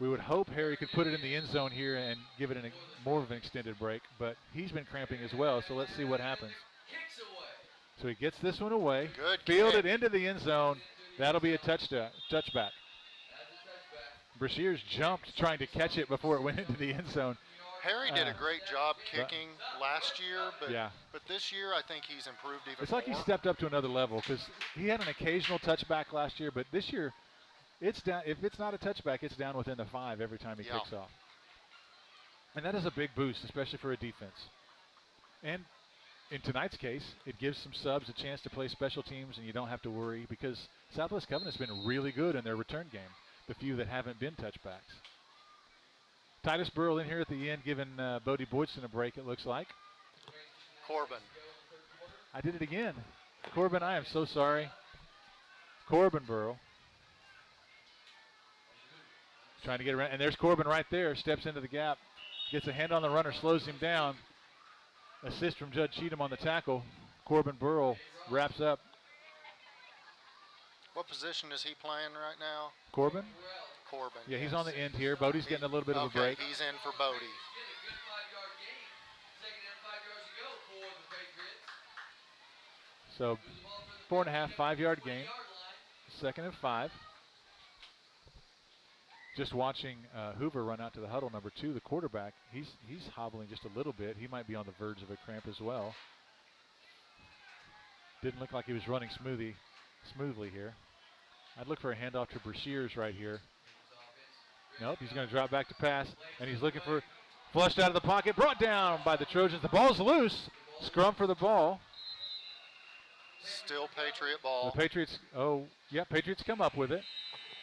we would hope Harry could put it in the end zone here and give it more of an extended break, but he's been cramping as well, so let's see what happens. Kicks away. So he gets this one away, Good fielded kick. into the end zone. That'll be a touchback. That's a touchback. Brashears jumped trying to catch it before it went into the end zone. Harry did a great job kicking last year, but Yeah. but this year I think he's improved even It's like he more. stepped up to another level because he had an occasional touchback last year, but this year it's down. If it's not a touchback, it's down within the 5 every time he Yeah. kicks off. And that is a big boost, especially for a defense. And in tonight's case, it gives some subs a chance to play special teams, and you don't have to worry because Southwest Covenant's been really good in their return game, the few that haven't been touchbacks. Titus Burrell in here at the end, giving Bodie Boydson a break, it looks like. Corbin. I did it again. Corbin, I am so sorry. Corbin Burrell. Trying to get around, and there's Corbin right there, steps into the gap, gets a hand on the runner, slows him down. Assist from Judd Cheatham on the tackle. Corbin Burrell wraps up. What position is he playing right now? Corbin? Corbin. Yeah, he's on the end here. Bodie's getting a little bit of a Okay, break. he's in for Bodie. Get a good 5-yard gain. Second down, 5 yards to go for the Patriots. So Moves the ball for the 4.5, 5-yard gain. 20-yard line. Second and 5. Just watching Hoover run out to the huddle, number 2, the quarterback. He's hobbling just a little bit. He might be on the verge of a cramp as well. Didn't look like he was running smoothly here. I'd look for a handoff to Brashears right here. Nope, he's going to drop back to pass, and he's looking for flushed out of the pocket, brought down by the Trojans. The ball's loose. Scrum for the ball. Still Patriot ball. The Patriots, Patriots come up with it.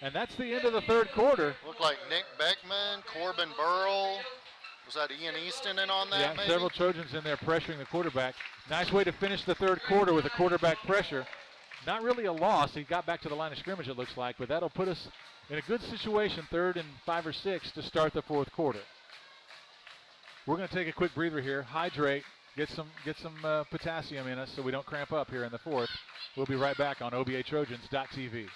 And that's the end of the third quarter. Looked like Nick Beckman, Corbin Burrell. Was that Ian Easton in on that, Yeah, maybe? several Trojans in there pressuring the quarterback. Nice way to finish the third quarter with a quarterback pressure. Not really a loss. He got back to the line of scrimmage, it looks like, but that'll put us in a good situation, 3rd and 5 or 6 to start the fourth quarter. We're going to take a quick breather here, hydrate, get some potassium in us so we don't cramp up here in the fourth. We'll be right back on OBATrojans.tv.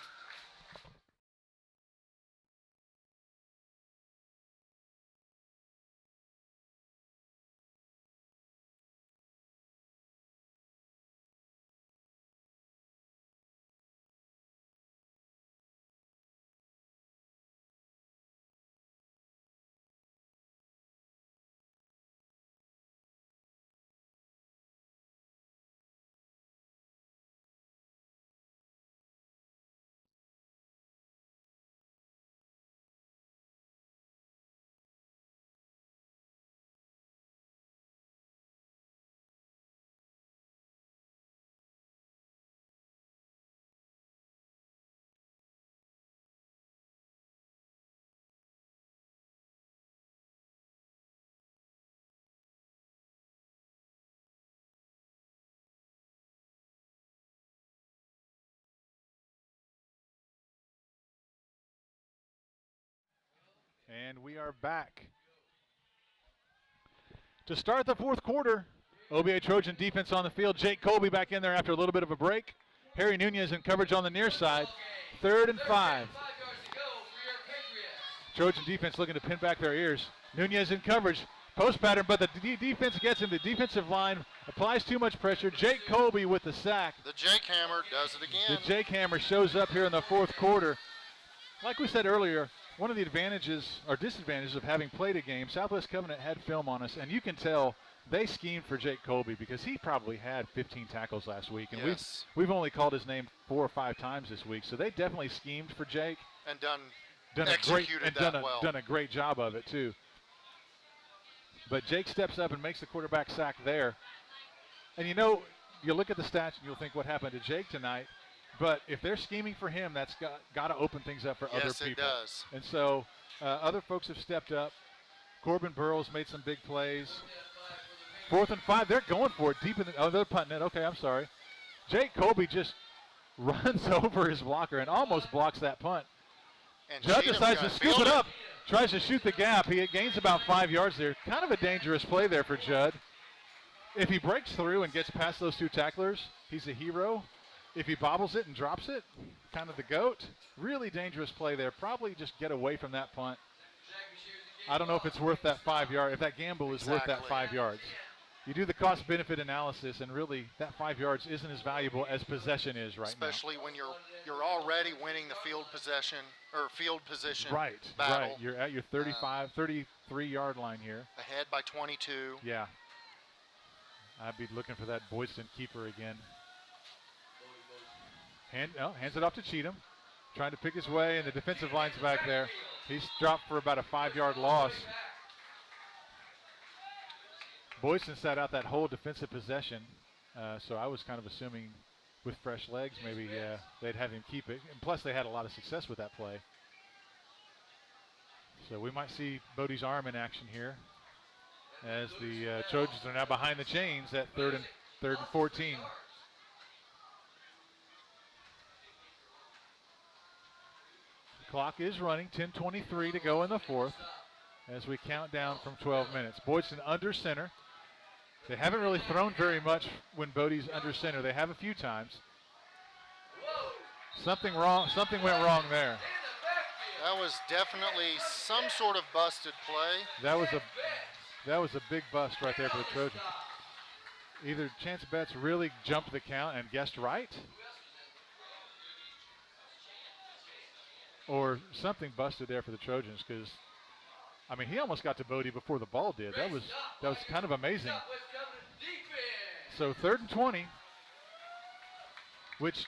And we are back. To start the fourth quarter, OBA Trojan defense on the field. Jake Colby back in there after a little bit of a break. Harry Nunez in coverage on the near side. 3rd and 5. 5 yards to go for your Patriots. Trojan defense looking to pin back their ears. Nunez in coverage. Post pattern, but the defense gets him. The defensive line applies too much pressure. Jake Colby with the sack. The Jake Hammer does it again. The Jake Hammer shows up here in the fourth quarter. Like we said earlier, one of the advantages or disadvantages of having played a game, Southwest Covenant had film on us, and you can tell they schemed for Jake Colby because he probably had 15 tackles last week, and Yes. we've only called his name 4 or 5 times this week, so they definitely schemed for Jake. And done Executed that well. Done a great job of it too. But Jake steps up and makes the quarterback sack there. And you know, you look at the stats and you'll think what happened to Jake tonight. But if they're scheming for him, that's got to open things up for other Yes, people. it does. And so other folks have stepped up. Corbin Burrell's made some big plays. 4th and 5, they're going for it deep in the, they're punting it. Okay, I'm sorry. Jake Colby just runs over his blocker and almost blocks that punt. And Judd Cheatham decides to got scoop it fielded. up, tries to shoot the gap. He gains about 5 yards there. Kind of a dangerous play there for Judd. If he breaks through and gets past those 2 tacklers, he's a hero. If he bobbles it and drops it, kind of the GOAT, really dangerous play there. Probably just get away from that punt. I don't know if it's worth that 5 yard, if that gamble is worth that 5 yards. You do the cost-benefit analysis, and really that 5 yards isn't as valuable as possession is right Especially when you're already winning the field possession or field position now. Right, battle. right. You're at your 35, 33-yard line here. Ahead by 22. Yeah. I'd be looking for that Boyston keeper again. Hands it off to Cheatham. Trying to pick his way, and the defensive line's back there. He's dropped for about a 5-yard loss. Boyston sat out that whole defensive possession, so I was kind of assuming with fresh legs maybe they'd have him keep it. And plus, they had a lot of success with that play. So we might see Bodie's arm in action here as the Trojans are now behind the chains at third and 14. The clock is running, 10:23 to go in the fourth as we count down from 12 minutes. Boyston under center. They haven't really thrown very much when Bodie's under center. They have a few times. Something went wrong there. That was definitely some sort of busted play. That was a big bust right there for the Trojans. Either Chance Betts really jumped the count and guessed right, or something busted there for the Trojans, because I mean he almost got to Bodie before the ball did. That was kind of amazing. So 3rd and 20, which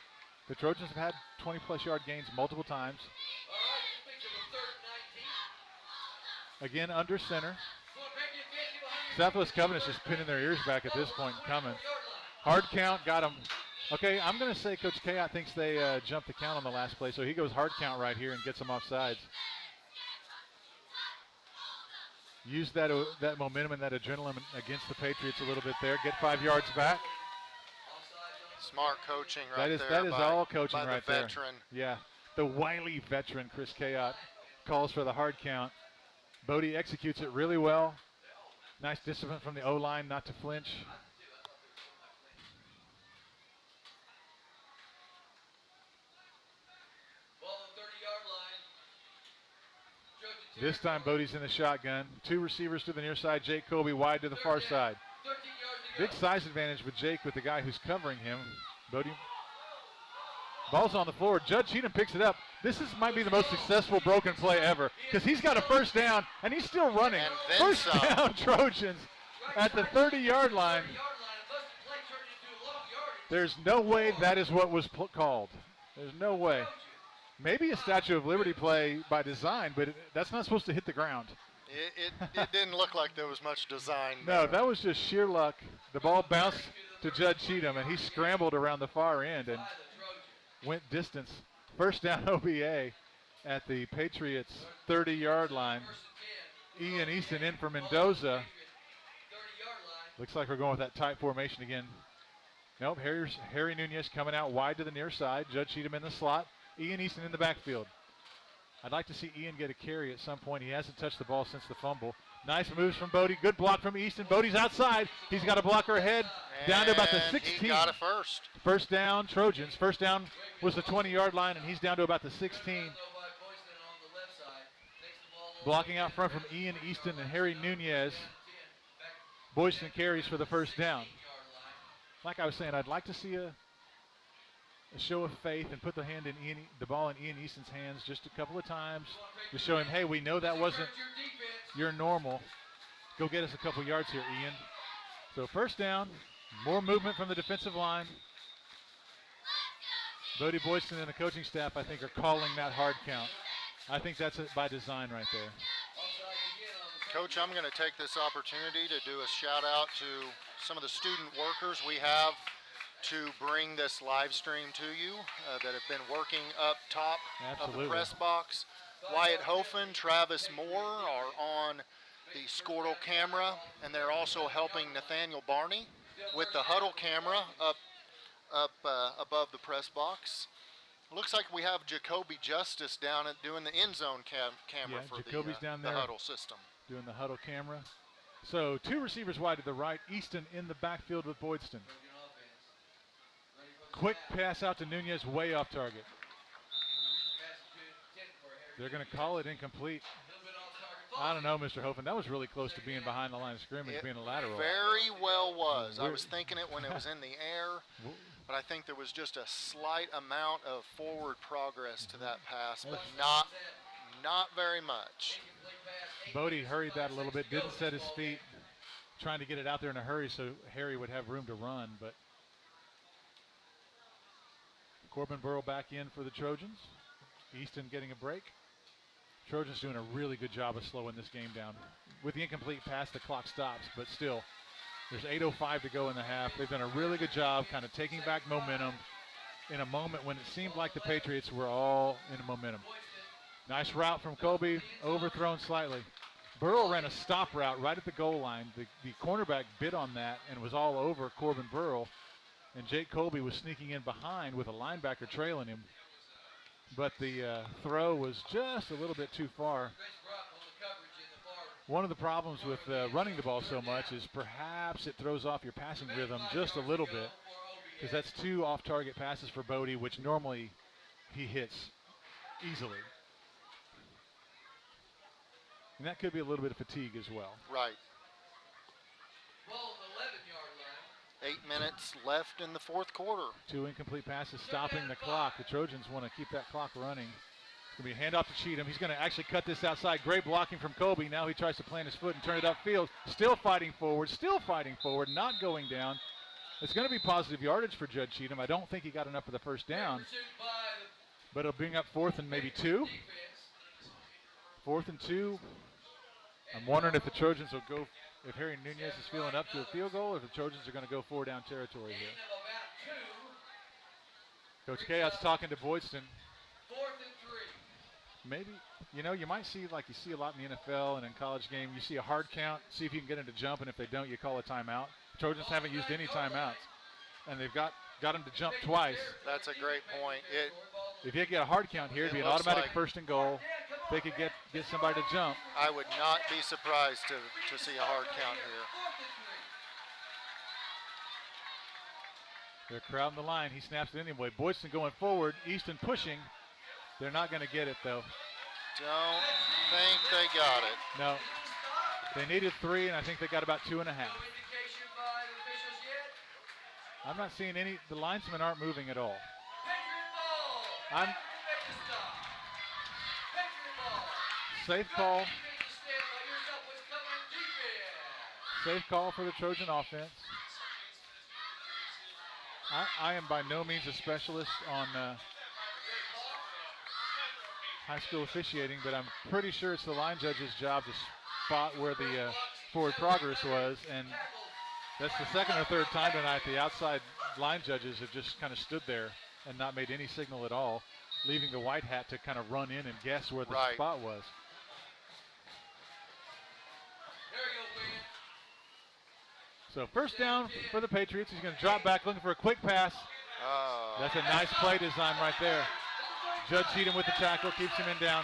the Trojans have had 20-plus yard gains multiple times. Again, under center. Southwest Covenant's just pinning their ears back at this point and coming. Hard count, got him. Okay, I'm going to say Coach Kayot thinks they jumped the count on the last play, so he goes hard count right here and gets them off sides. Use that momentum and that adrenaline against the Patriots a little bit there. Get 5 yards back. Smart coaching right there. That is all coaching by right the there. Veteran. Yeah, the wily veteran Chris Kayot calls for the hard count. Bodie executes it really well. Nice discipline from the O-line not to flinch. This time Bodie's in the shotgun. 2 receivers to the near side. Jake Colby wide to the far side. Big size advantage with Jake with the guy who's covering him. Bodie. Ball's on the floor. Judd Cheatham picks it up. Might be the most successful broken play ever, because he's got a first down and he's still running. First down Trojans at the 30-yard line. There's no way that is what was called. There's no way. Maybe a Statue of Liberty play by design, but that's not supposed to hit the ground. It didn't look like there was much design. No, that was just sheer luck. The ball bounced to Judd Cheatham, and he scrambled around the far end and went distance. First down OBA at the Patriots' 30-yard line. Ian Easton in for Mendoza. Looks like we're going with that tight formation again. Nope, Harry Nunez coming out wide to the near side. Judd Cheatham in the slot. Ian Easton in the backfield. I'd like to see Ian get a carry at some point. He hasn't touched the ball since the fumble. Nice moves from Bodie. Good block from Easton. Bodie's outside. He's got a blocker ahead. Down to about the 16. He got it first. First down, Trojans. First down was the 20-yard line, and he's down to about the 16. Blocking out front from Ian Easton and Harry Nunez. Boyston carries for the first down. Like I was saying, I'd like to see a show of faith and put the ball in Ian Easton's hands just a couple of times to show him, hey, we know that wasn't your normal. Go get us a couple yards here, Ian. So first down, more movement from the defensive line. Bodie Boyston and the coaching staff, I think, are calling that hard count. I think that's by design right there. Coach, I'm going to take this opportunity to do a shout out to some of the student workers we have to bring this live stream to you that have been working up top of the press box. Wyatt Hofen, Travis Moore are on the Squirtle camera, and they're also helping Nathaniel Barney with the huddle camera up above the press box. Looks like we have Jacoby Justice down at doing the end zone camera for Jacoby's down there the huddle system. Doing the huddle camera. So 2 receivers wide to the right. Easton in the backfield with Boydston. Quick pass out to Nunez, way off target. They're going to call it incomplete. I don't know, Mr. Hofen. That was really close to being behind the line of scrimmage, being a lateral. Very well was. I was thinking it when it was in the air, but I think there was just a slight amount of forward progress to that pass, but not very much. Bodie hurried that a little bit, didn't set his feet, trying to get it out there in a hurry so Harry would have room to run, but Corbin Burrow back in for the Trojans. Easton getting a break. Trojans doing a really good job of slowing this game down. With the incomplete pass, the clock stops, but still, there's 8:05 to go in the half. They've done a really good job kind of taking back momentum in a moment when it seemed like the Patriots were all in momentum. Nice route from Colby, overthrown slightly. Burrow ran a stop route right at the goal line. The cornerback bit on that and was all over Corbin Burrow, and Jake Colby was sneaking in behind with a linebacker trailing him. But the throw was just a little bit too far. One of the problems with running the ball so much is perhaps it throws off your passing rhythm just a little bit, because that's 2 off-target passes for Bodie, which normally he hits easily. And that could be a little bit of fatigue as well. Right. Ball on the 11-yard line. 8 minutes left in the fourth quarter. 2 incomplete passes stopping the clock. The Trojans want to keep that clock running. It's going to be a handoff to Cheatham. He's going to actually cut this outside. Great blocking from Colby. Now he tries to plant his foot and turn it upfield. Still fighting forward, not going down. It's going to be positive yardage for Judd Cheatham. I don't think he got enough for the first down, but it'll bring up 4th and maybe 2. 4th and 2. I'm wondering if the Trojans will go, if Harry Nunez is feeling up to a field goal, or if the Trojans are going to go 4 down territory here. Coach Chaos talking to Boydston. 4th and 3. Maybe, you might see, like you see a lot in the NFL and in college game, you see a hard count, see if you can get them to jump, and if they don't, you call a timeout. Trojans haven't used any timeouts, and they've got them to jump twice. That's a great point. If you get a hard count here, it'd be an automatic like 1st and goal. They could get somebody to jump. I would not be surprised to see a hard count here. They're crowding the line. He snaps it anyway. Boydston going forward. Easton pushing. They're not going to get it, though. Don't think they got it. No. They needed 3, and I think they got about 2.5. I'm not seeing any. The linesmen aren't moving at all. Safe call. Safe call for the Trojan offense. I am by no means a specialist on high school officiating, but I'm pretty sure it's the line judge's job to spot where the forward progress was, and that's the 2nd or 3rd time tonight the outside line judges have just kind of stood there and not made any signal at all, leaving the white hat to kind of run in and guess where the spot was. So 1st down for the Patriots. He's going to drop back looking for a quick pass. That's a nice play design right there. Judd Cheatham with the tackle, keeps him in down.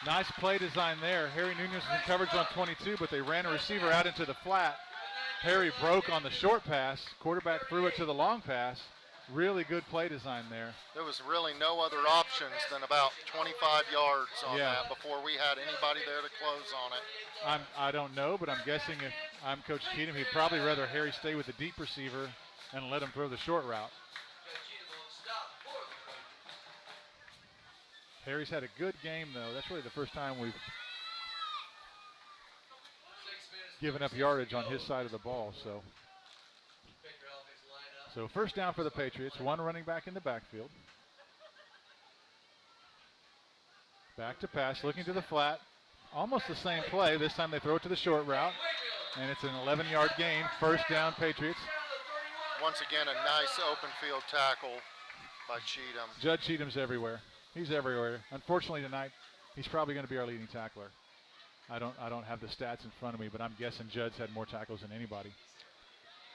Nice play design there. Harry Nunez was in coverage on 22, but they ran a receiver out into the flat. Harry broke on the short pass. Quarterback threw it to the long pass. Really good play design there. There was really no other options than about 25 yards on that before we had anybody there to close on it. I don't know, but I'm guessing if I'm Coach Cheatham, he'd probably rather Harry stay with the deep receiver and let him throw the short route. Harry's had a good game, though. That's really the first time we've given up yardage on his side of the ball. So 1st down for the Patriots. 1 running back in the backfield. Back to pass, looking to the flat. Almost the same play. This time they throw it to the short route, and it's an 11-yard gain. 1st down, Patriots. Once again, a nice open field tackle by Cheatham. Judd Cheatham's everywhere. He's everywhere. Unfortunately tonight, he's probably going to be our leading tackler. I don't have the stats in front of me, but I'm guessing Judd's had more tackles than anybody.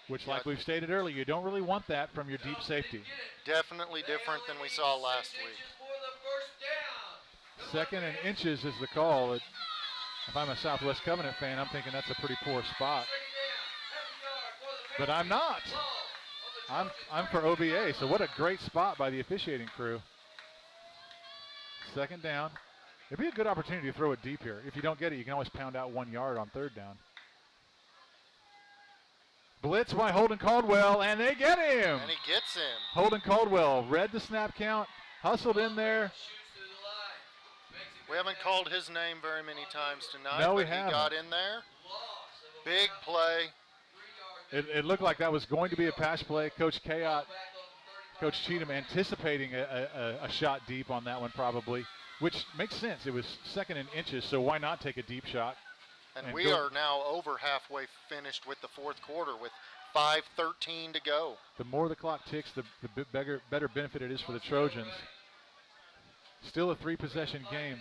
Which, like we've stated earlier, you don't really want that from your deep safety. Definitely different than we saw last week. 2nd and inches is the call. If I'm a Southwest Covenant fan, I'm thinking that's a pretty poor spot. But I'm not. I'm for OBA, so what a great spot by the officiating crew. Second down. It'd be a good opportunity to throw it deep here. If you don't get it, you can always pound out 1 yard on third down. Blitz by Holden Caldwell, and they get him. And he gets him. Holden Caldwell read the snap count, hustled in there. We haven't called his name very many times tonight, No, we but he haven't. got in there. Big play. It looked like that was going to be a pass play. Coach Cheatham anticipating a shot deep on that one probably, which makes sense. It was second and inches, so why not take a deep shot? And we are now over halfway finished with the fourth quarter with 5:13 to go. The more the clock ticks, the better benefit it is for the Trojans. Still a 3-possession game.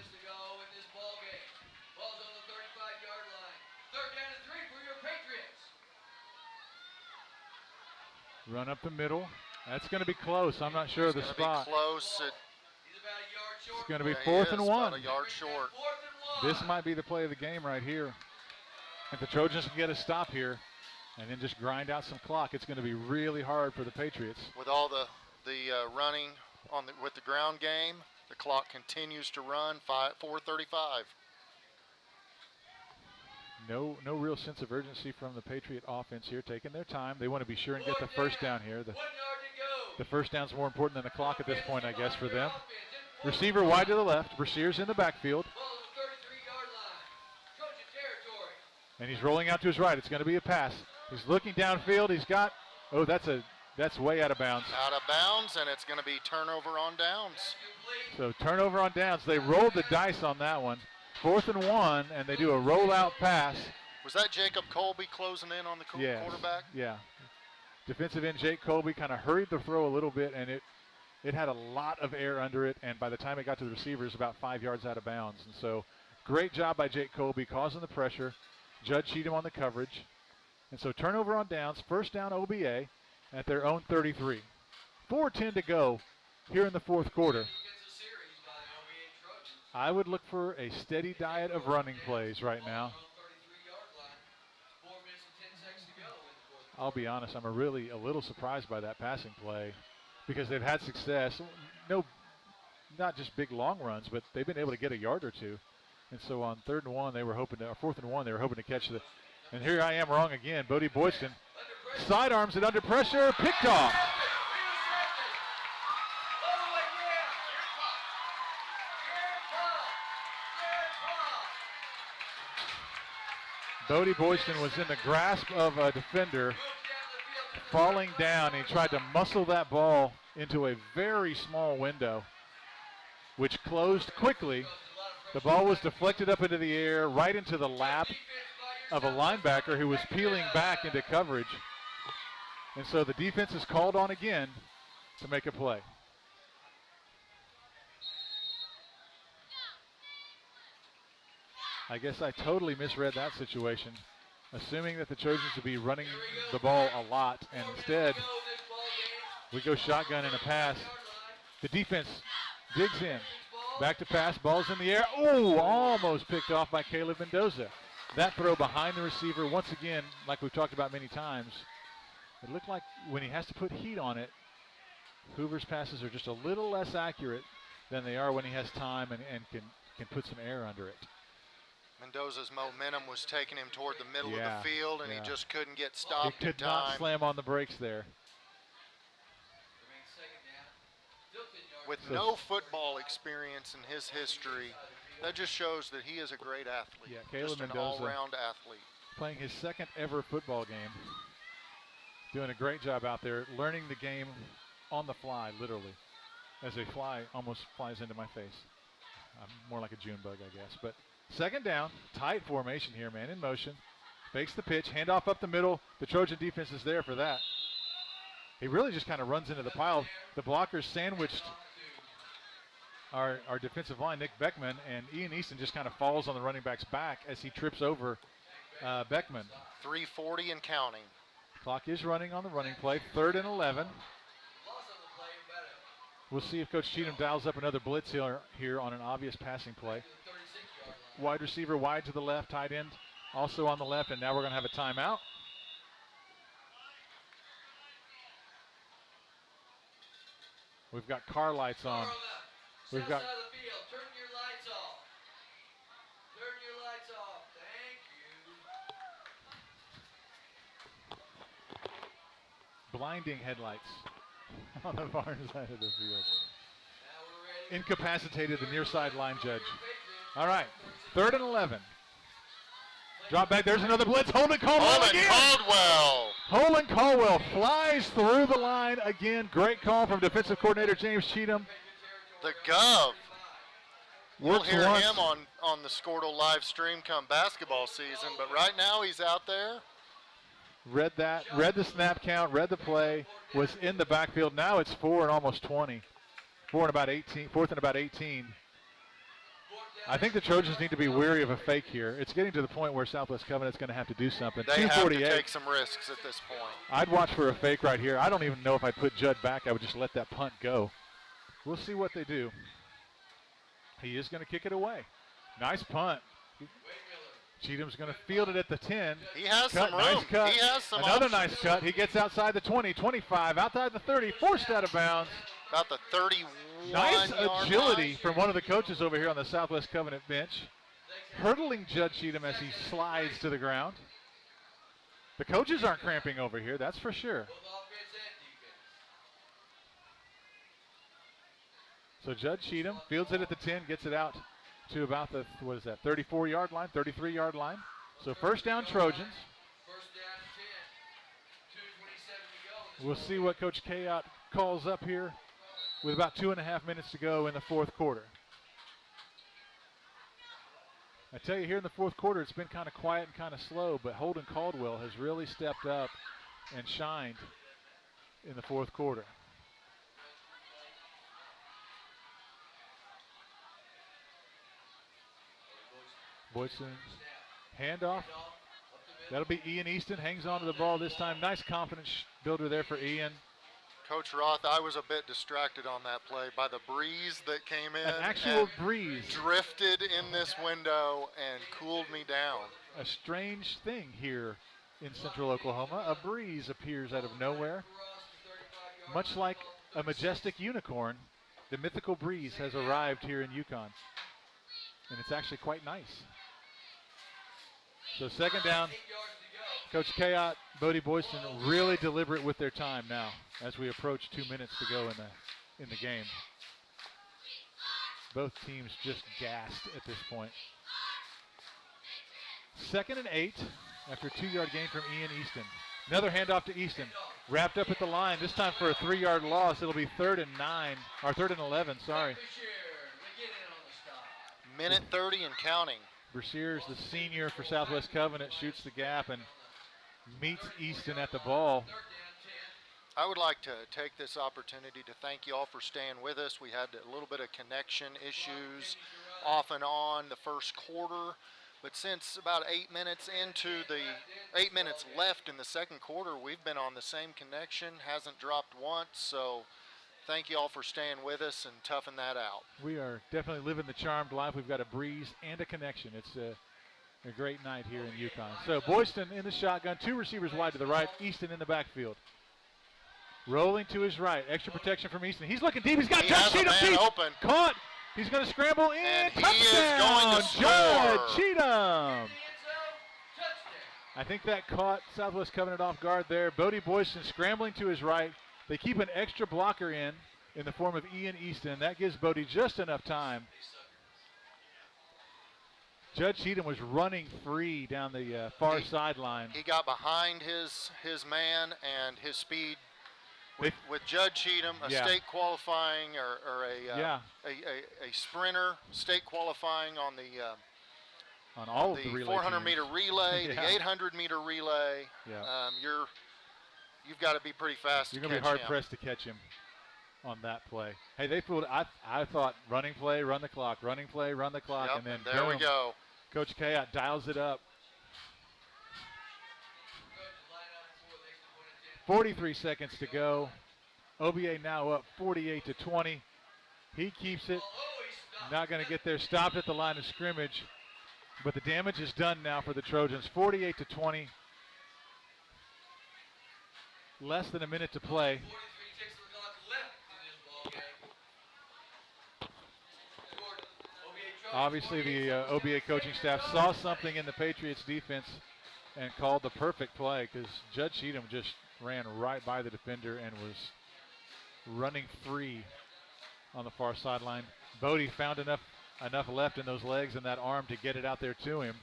Run up the middle. That's going to be close. I'm not sure of the spot. Be close. It's going to be 4th and 1. About a yard short. This might be the play of the game right here. If the Trojans can get a stop here and then just grind out some clock, it's going to be really hard for the Patriots. With all the running with the ground game, the clock continues to run. 4:35. No real sense of urgency from the Patriot offense here, taking their time. They want to be sure and get the first down here. The first down's more important than the clock at this point, I guess, for them. Receiver wide to the left. Brashear's in the backfield. And he's rolling out to his right. It's going to be a pass. He's looking downfield. He's got, that's way out of bounds. Out of bounds, and it's going to be turnover on downs. So turnover on downs. They rolled the dice on that one. 4th and 1, and they do a rollout pass. Was that Jacob Colby closing in on the quarterback? Yeah. Defensive end Jake Colby kind of hurried the throw a little bit, and it had a lot of air under it, and by the time it got to the receivers, about 5 yards out of bounds. And so great job by Jake Colby causing the pressure. Judge Cheatham on the coverage. And so turnover on downs, first down OBA at their own 33. 4:10 to go here in the fourth quarter. I would look for a steady diet of running plays right now. I'll be honest, I'm really a little surprised by that passing play because they've had success. Not just big long runs, but they've been able to get a yard or two. And so on 3rd and 1, they were hoping to, or 4th and 1, they were hoping to catch the, and here I am wrong again. Bodie Boyston sidearms it under pressure, picked off. Bodie Boyston was in the grasp of a defender, falling down. He tried to muscle that ball into a very small window, which closed quickly. The ball was deflected up into the air, right into the lap of a linebacker who was peeling back into coverage. And so the defense is called on again to make a play. I guess I totally misread that situation, assuming that the Trojans would be running the ball a lot, and instead we go shotgun in a pass. The defense digs in. Back to pass, ball's in the air. Oh, almost picked off by Caleb Mendoza. That throw behind the receiver, once again, like we've talked about many times, it looked like when he has to put heat on it, Hoover's passes are just a little less accurate than they are when he has time and can put some air under it. Mendoza's momentum was taking him toward the middle of the field, and he just couldn't get stopped in time. He could not slam on the brakes there. With no football experience in his history, that just shows that he is a great athlete. Yeah, Caleb just an Mendoza, all-round athlete. Playing his second ever football game. Doing a great job out there, learning the game on the fly, literally. As a fly almost flies into my face. More like a June bug, I guess. But second down, tight formation here, man in motion. Fakes the pitch, handoff up the middle. The Trojan defense is there for that. He really just kind of runs into the pile. The blockers sandwiched our defensive line, Nick Beckman, and Ian Easton just kind of falls on the running back's back as he trips over Beckman. 3:40 and counting. Clock is running on the running play, 3rd and 11. We'll see if Coach Cheatham dials up another blitz here on an obvious passing play. Wide receiver wide to the left, tight end also on the left, and now we're going to have a timeout. We've got car lights on. We've South got side of the field. Turn your lights off. Turn your lights off. Thank you. blinding headlights on the far side of the field. Now we're ready. Incapacitated the near sideline judge. All right, 3rd and 11. Drop back, there's another blitz. Holden Caldwell Holden again. Caldwell. Holden Caldwell flies through the line again. Great call from defensive coordinator James Cheatham. The Gov. We'll Works hear once. him on the Squirtle live stream come basketball season, but right now he's out there. Read that, read the snap count, read the play, was in the backfield. Now it's 4 and almost 20. 4 and about 18, 4th and about 18. I think the Trojans need to be wary of a fake here. It's getting to the point where Southwest Covenant's going to have to do something. They have to 248. take some risks at this point. I'd watch for a fake right here. I don't even know if I'd put Judd back. I would just let that punt go. We'll see what they do. He is going to kick it away. Nice punt. Cheatham's going to field it at the 10. He has Cut, some room. nice cut. He has some Another options. nice cut. He gets outside the 20, 25, outside the 30, forced out of bounds. About the 31 Nice yard agility line. from one of the coaches over here on the Southwest Covenant bench. Hurdling Judd Cheatham as he slides to the ground. The coaches aren't cramping over here, that's for sure. Both offense and defense. So Judd Cheatham fields it at the 10, gets it out to about the, 34-yard line, 33-yard line. So first down Trojans. First down and 10. 2:27 to go. We'll see what Coach Kayot calls up here with about 2.5 minutes to go in the fourth quarter. I tell you, here in the fourth quarter, it's been kind of quiet and kind of slow, but Holden Caldwell has really stepped up and shined in the fourth quarter. Boydson, handoff. That'll be Ian Easton, hangs on to the ball this time. Nice confidence builder there for Ian. Coach Roth, I was a bit distracted on that play by the breeze that came in. An actual and breeze. drifted in this window and cooled me down. A strange thing here in central Oklahoma. A breeze appears out of nowhere. Much like a majestic unicorn, the mythical breeze has arrived here in Yukon. And it's actually quite nice. So second down, 8 yards to Coach Kayot, Bodie Boyston really deliberate with their time now as we approach 2 minutes to go in the game. Both teams just gassed at this point. 2nd and 8 after a 2-yard gain from Ian Easton. Another handoff to Easton. Wrapped up at the line, this time for a 3-yard loss. It'll be 3rd and 9, or 3rd and 11, sorry. Minute 30 and counting. Brashears, the senior for Southwest Covenant, shoots the gap and meets Easton at the ball. I would like to take this opportunity to thank you all for staying with us. We had a little bit of connection issues off and on the first quarter, but since about 8 minutes into the 8 minutes left in the second quarter, we've been on the same connection, hasn't dropped once, so thank you all for staying with us and toughing that out. We are definitely living the charmed life. We've got a breeze and a connection. It's a great night here in Yukon. So Boyston in the shotgun, 2 receivers wide to the right, Easton in the backfield. Rolling to his right, extra protection from Easton. He's looking deep, he's got He Judd has a Cheatham man deep. open. Caught, he's going to scramble in, And he touchdown, is going to score. Judd Cheatham. I think that caught Southwest Covenant off guard there. Bodie Boyston scrambling to his right. They keep an extra blocker in the form of Ian Easton. That gives Bodie just enough time. Judd Cheatham was running free down the far sideline. He got behind his man and his speed. With Judd Cheatham, a Yeah. state qualifying or Yeah. a sprinter, state qualifying on the On all of the relay 400 teams. meter relay, Yeah. the 800 meter relay. Yeah. You've got to be pretty fast. You're going to be hard pressed to catch him on that play. Hey, they fooled. I thought running play, run the clock, running play, run the clock, Yep, and then there we boom, go. Coach Kayot dials it up. 43 seconds to go. OBA now up 48-20. He keeps it. Not going to get there. Stopped at the line of scrimmage. But the damage is done now for the Trojans. 48-20. Less than a minute to play. 43 ticks of the clock left in this ball game. Obviously, the OBA coaching staff saw something in the Patriots defense and called the perfect play because Judd Cheatham just ran right by the defender and was running free on the far sideline. Bodie found enough left in those legs and that arm to get it out there to him.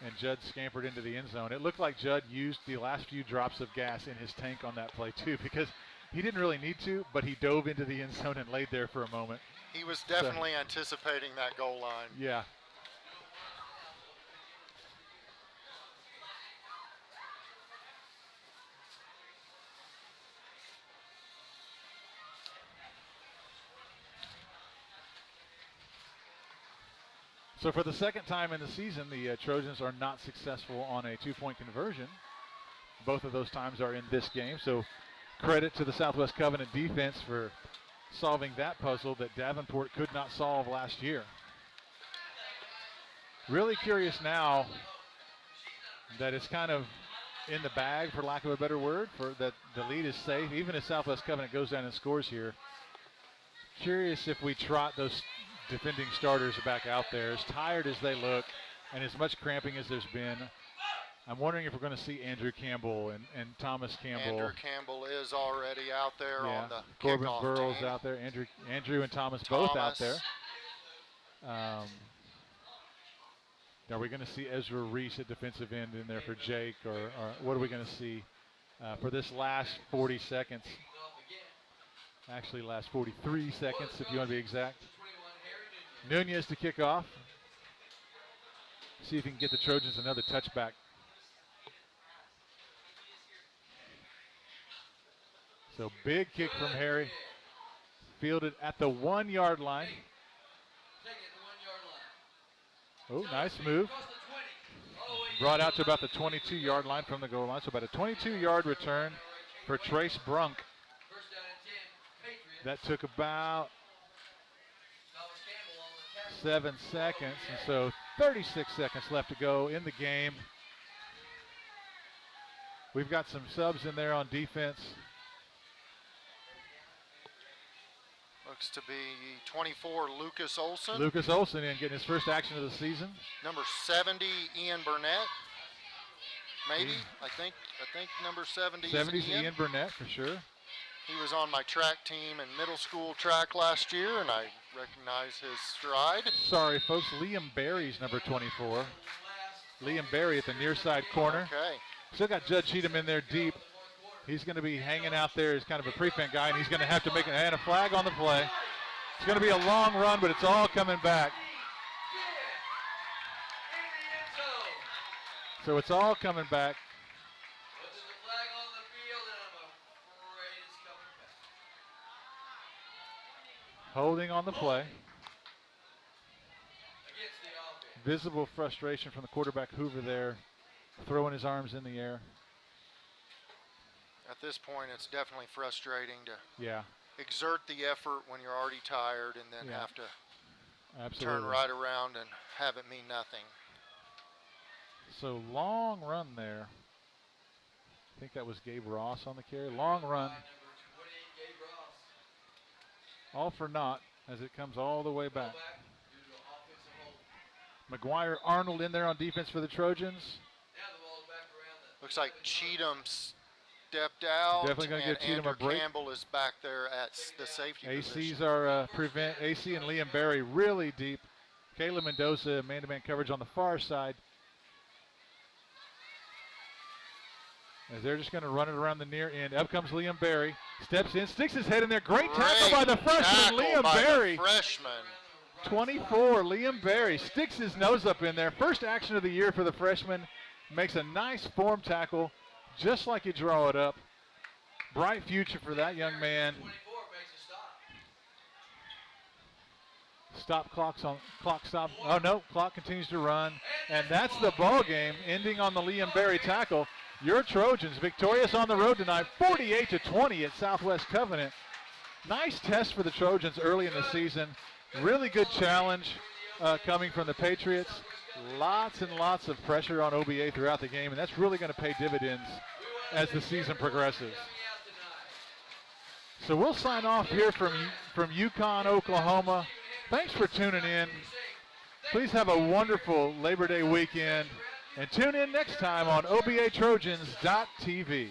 And Judd scampered into the end zone. It looked like Judd used the last few drops of gas in his tank on that play too, because he didn't really need to, but he dove into the end zone and laid there for a moment. He was definitely anticipating that goal line. Yeah. So for the second time in the season, the Trojans are not successful on a two-point conversion. Both of those times are in this game. So credit to the Southwest Covenant defense for solving that puzzle that Davenport could not solve last year. Really curious now that it's kind of in the bag, for lack of a better word, for that the lead is safe. Even if Southwest Covenant goes down and scores here, curious if we trot those defending starters back out there, as tired as they look and as much cramping as there's been. I'm wondering if we're going to see Andrew Campbell and Thomas Campbell. Andrew Campbell is already out there on the Corbin kickoff Burrows team. out there. Andrew and Thomas both out there. Are we going to see Ezra Reese at defensive end in there for Jake, or what are we going to see for this last 40 seconds? Actually, last 43 seconds, if you want to be exact. Nunez to kick off. See if he can get the Trojans another touchback. So big kick from Harry. Fielded at the 1 yard line. Oh, nice move. Brought out to about the 22 yard line from the goal line. So about a 22 yard return for Trace Brunk. That took about 7 seconds, and so 36 seconds left to go in the game. We've got some subs in there on defense. Looks to be 24, Lucas Olson. Lucas Olson in, getting his first action of the season. Number 70, Ian Burnett. Maybe, I think number 70 is 70's Ian. Ian Burnett for sure. He was on my track team in middle school track last year, and I recognize his stride. Sorry, folks. Liam Berry's number 24. Liam Berry at the near side corner. Okay. Still got Judd Cheatham in there deep. He's going to be hanging out there as kind of a prevent guy, and he's going to have to make a flag on the play. It's going to be a long run, but it's all coming back. So it's all coming back. Holding on the play. Visible frustration from the quarterback Hoover there, throwing his arms in the air. At this point, it's definitely frustrating to Yeah, exert the effort when you're already tired and then Yeah. have to absolutely. turn right around and have it mean nothing. So long run there. I think that was Gabe Ross on the carry. Long run. All for naught as it comes all the way back. McGuire Arnold in there on defense for the Trojans. Looks like Cheatham stepped out. Definitely gonna and give Cheatham a Andrew break. Campbell is back there at the safety AC's position. are prevent. AC and Liam Berry really deep. Caleb Mendoza, man-to-man coverage on the far side. As they're just going to run it around the near end. Up comes Liam Berry. Steps in, sticks his head in there. Great tackle by the freshman, tackle Liam by the Berry. freshman. 24, Liam Berry sticks his nose up in there. First action of the year for the freshman. Makes a nice form tackle, just like you draw it up. Bright future for that young man. Stop clock stop. Oh no, clock continues to run. And that's the ball game, ending on the Liam Berry tackle. Your Trojans victorious on the road tonight, 48-20 at Southwest Covenant. Nice test for the Trojans early in the season. Really good challenge coming from the Patriots. Lots and lots of pressure on OBA throughout the game, and that's really going to pay dividends as the season progresses. So we'll sign off here from Yukon, Oklahoma thanks for tuning in. Please have a wonderful Labor Day weekend, and tune in next time on OBATrojans.tv.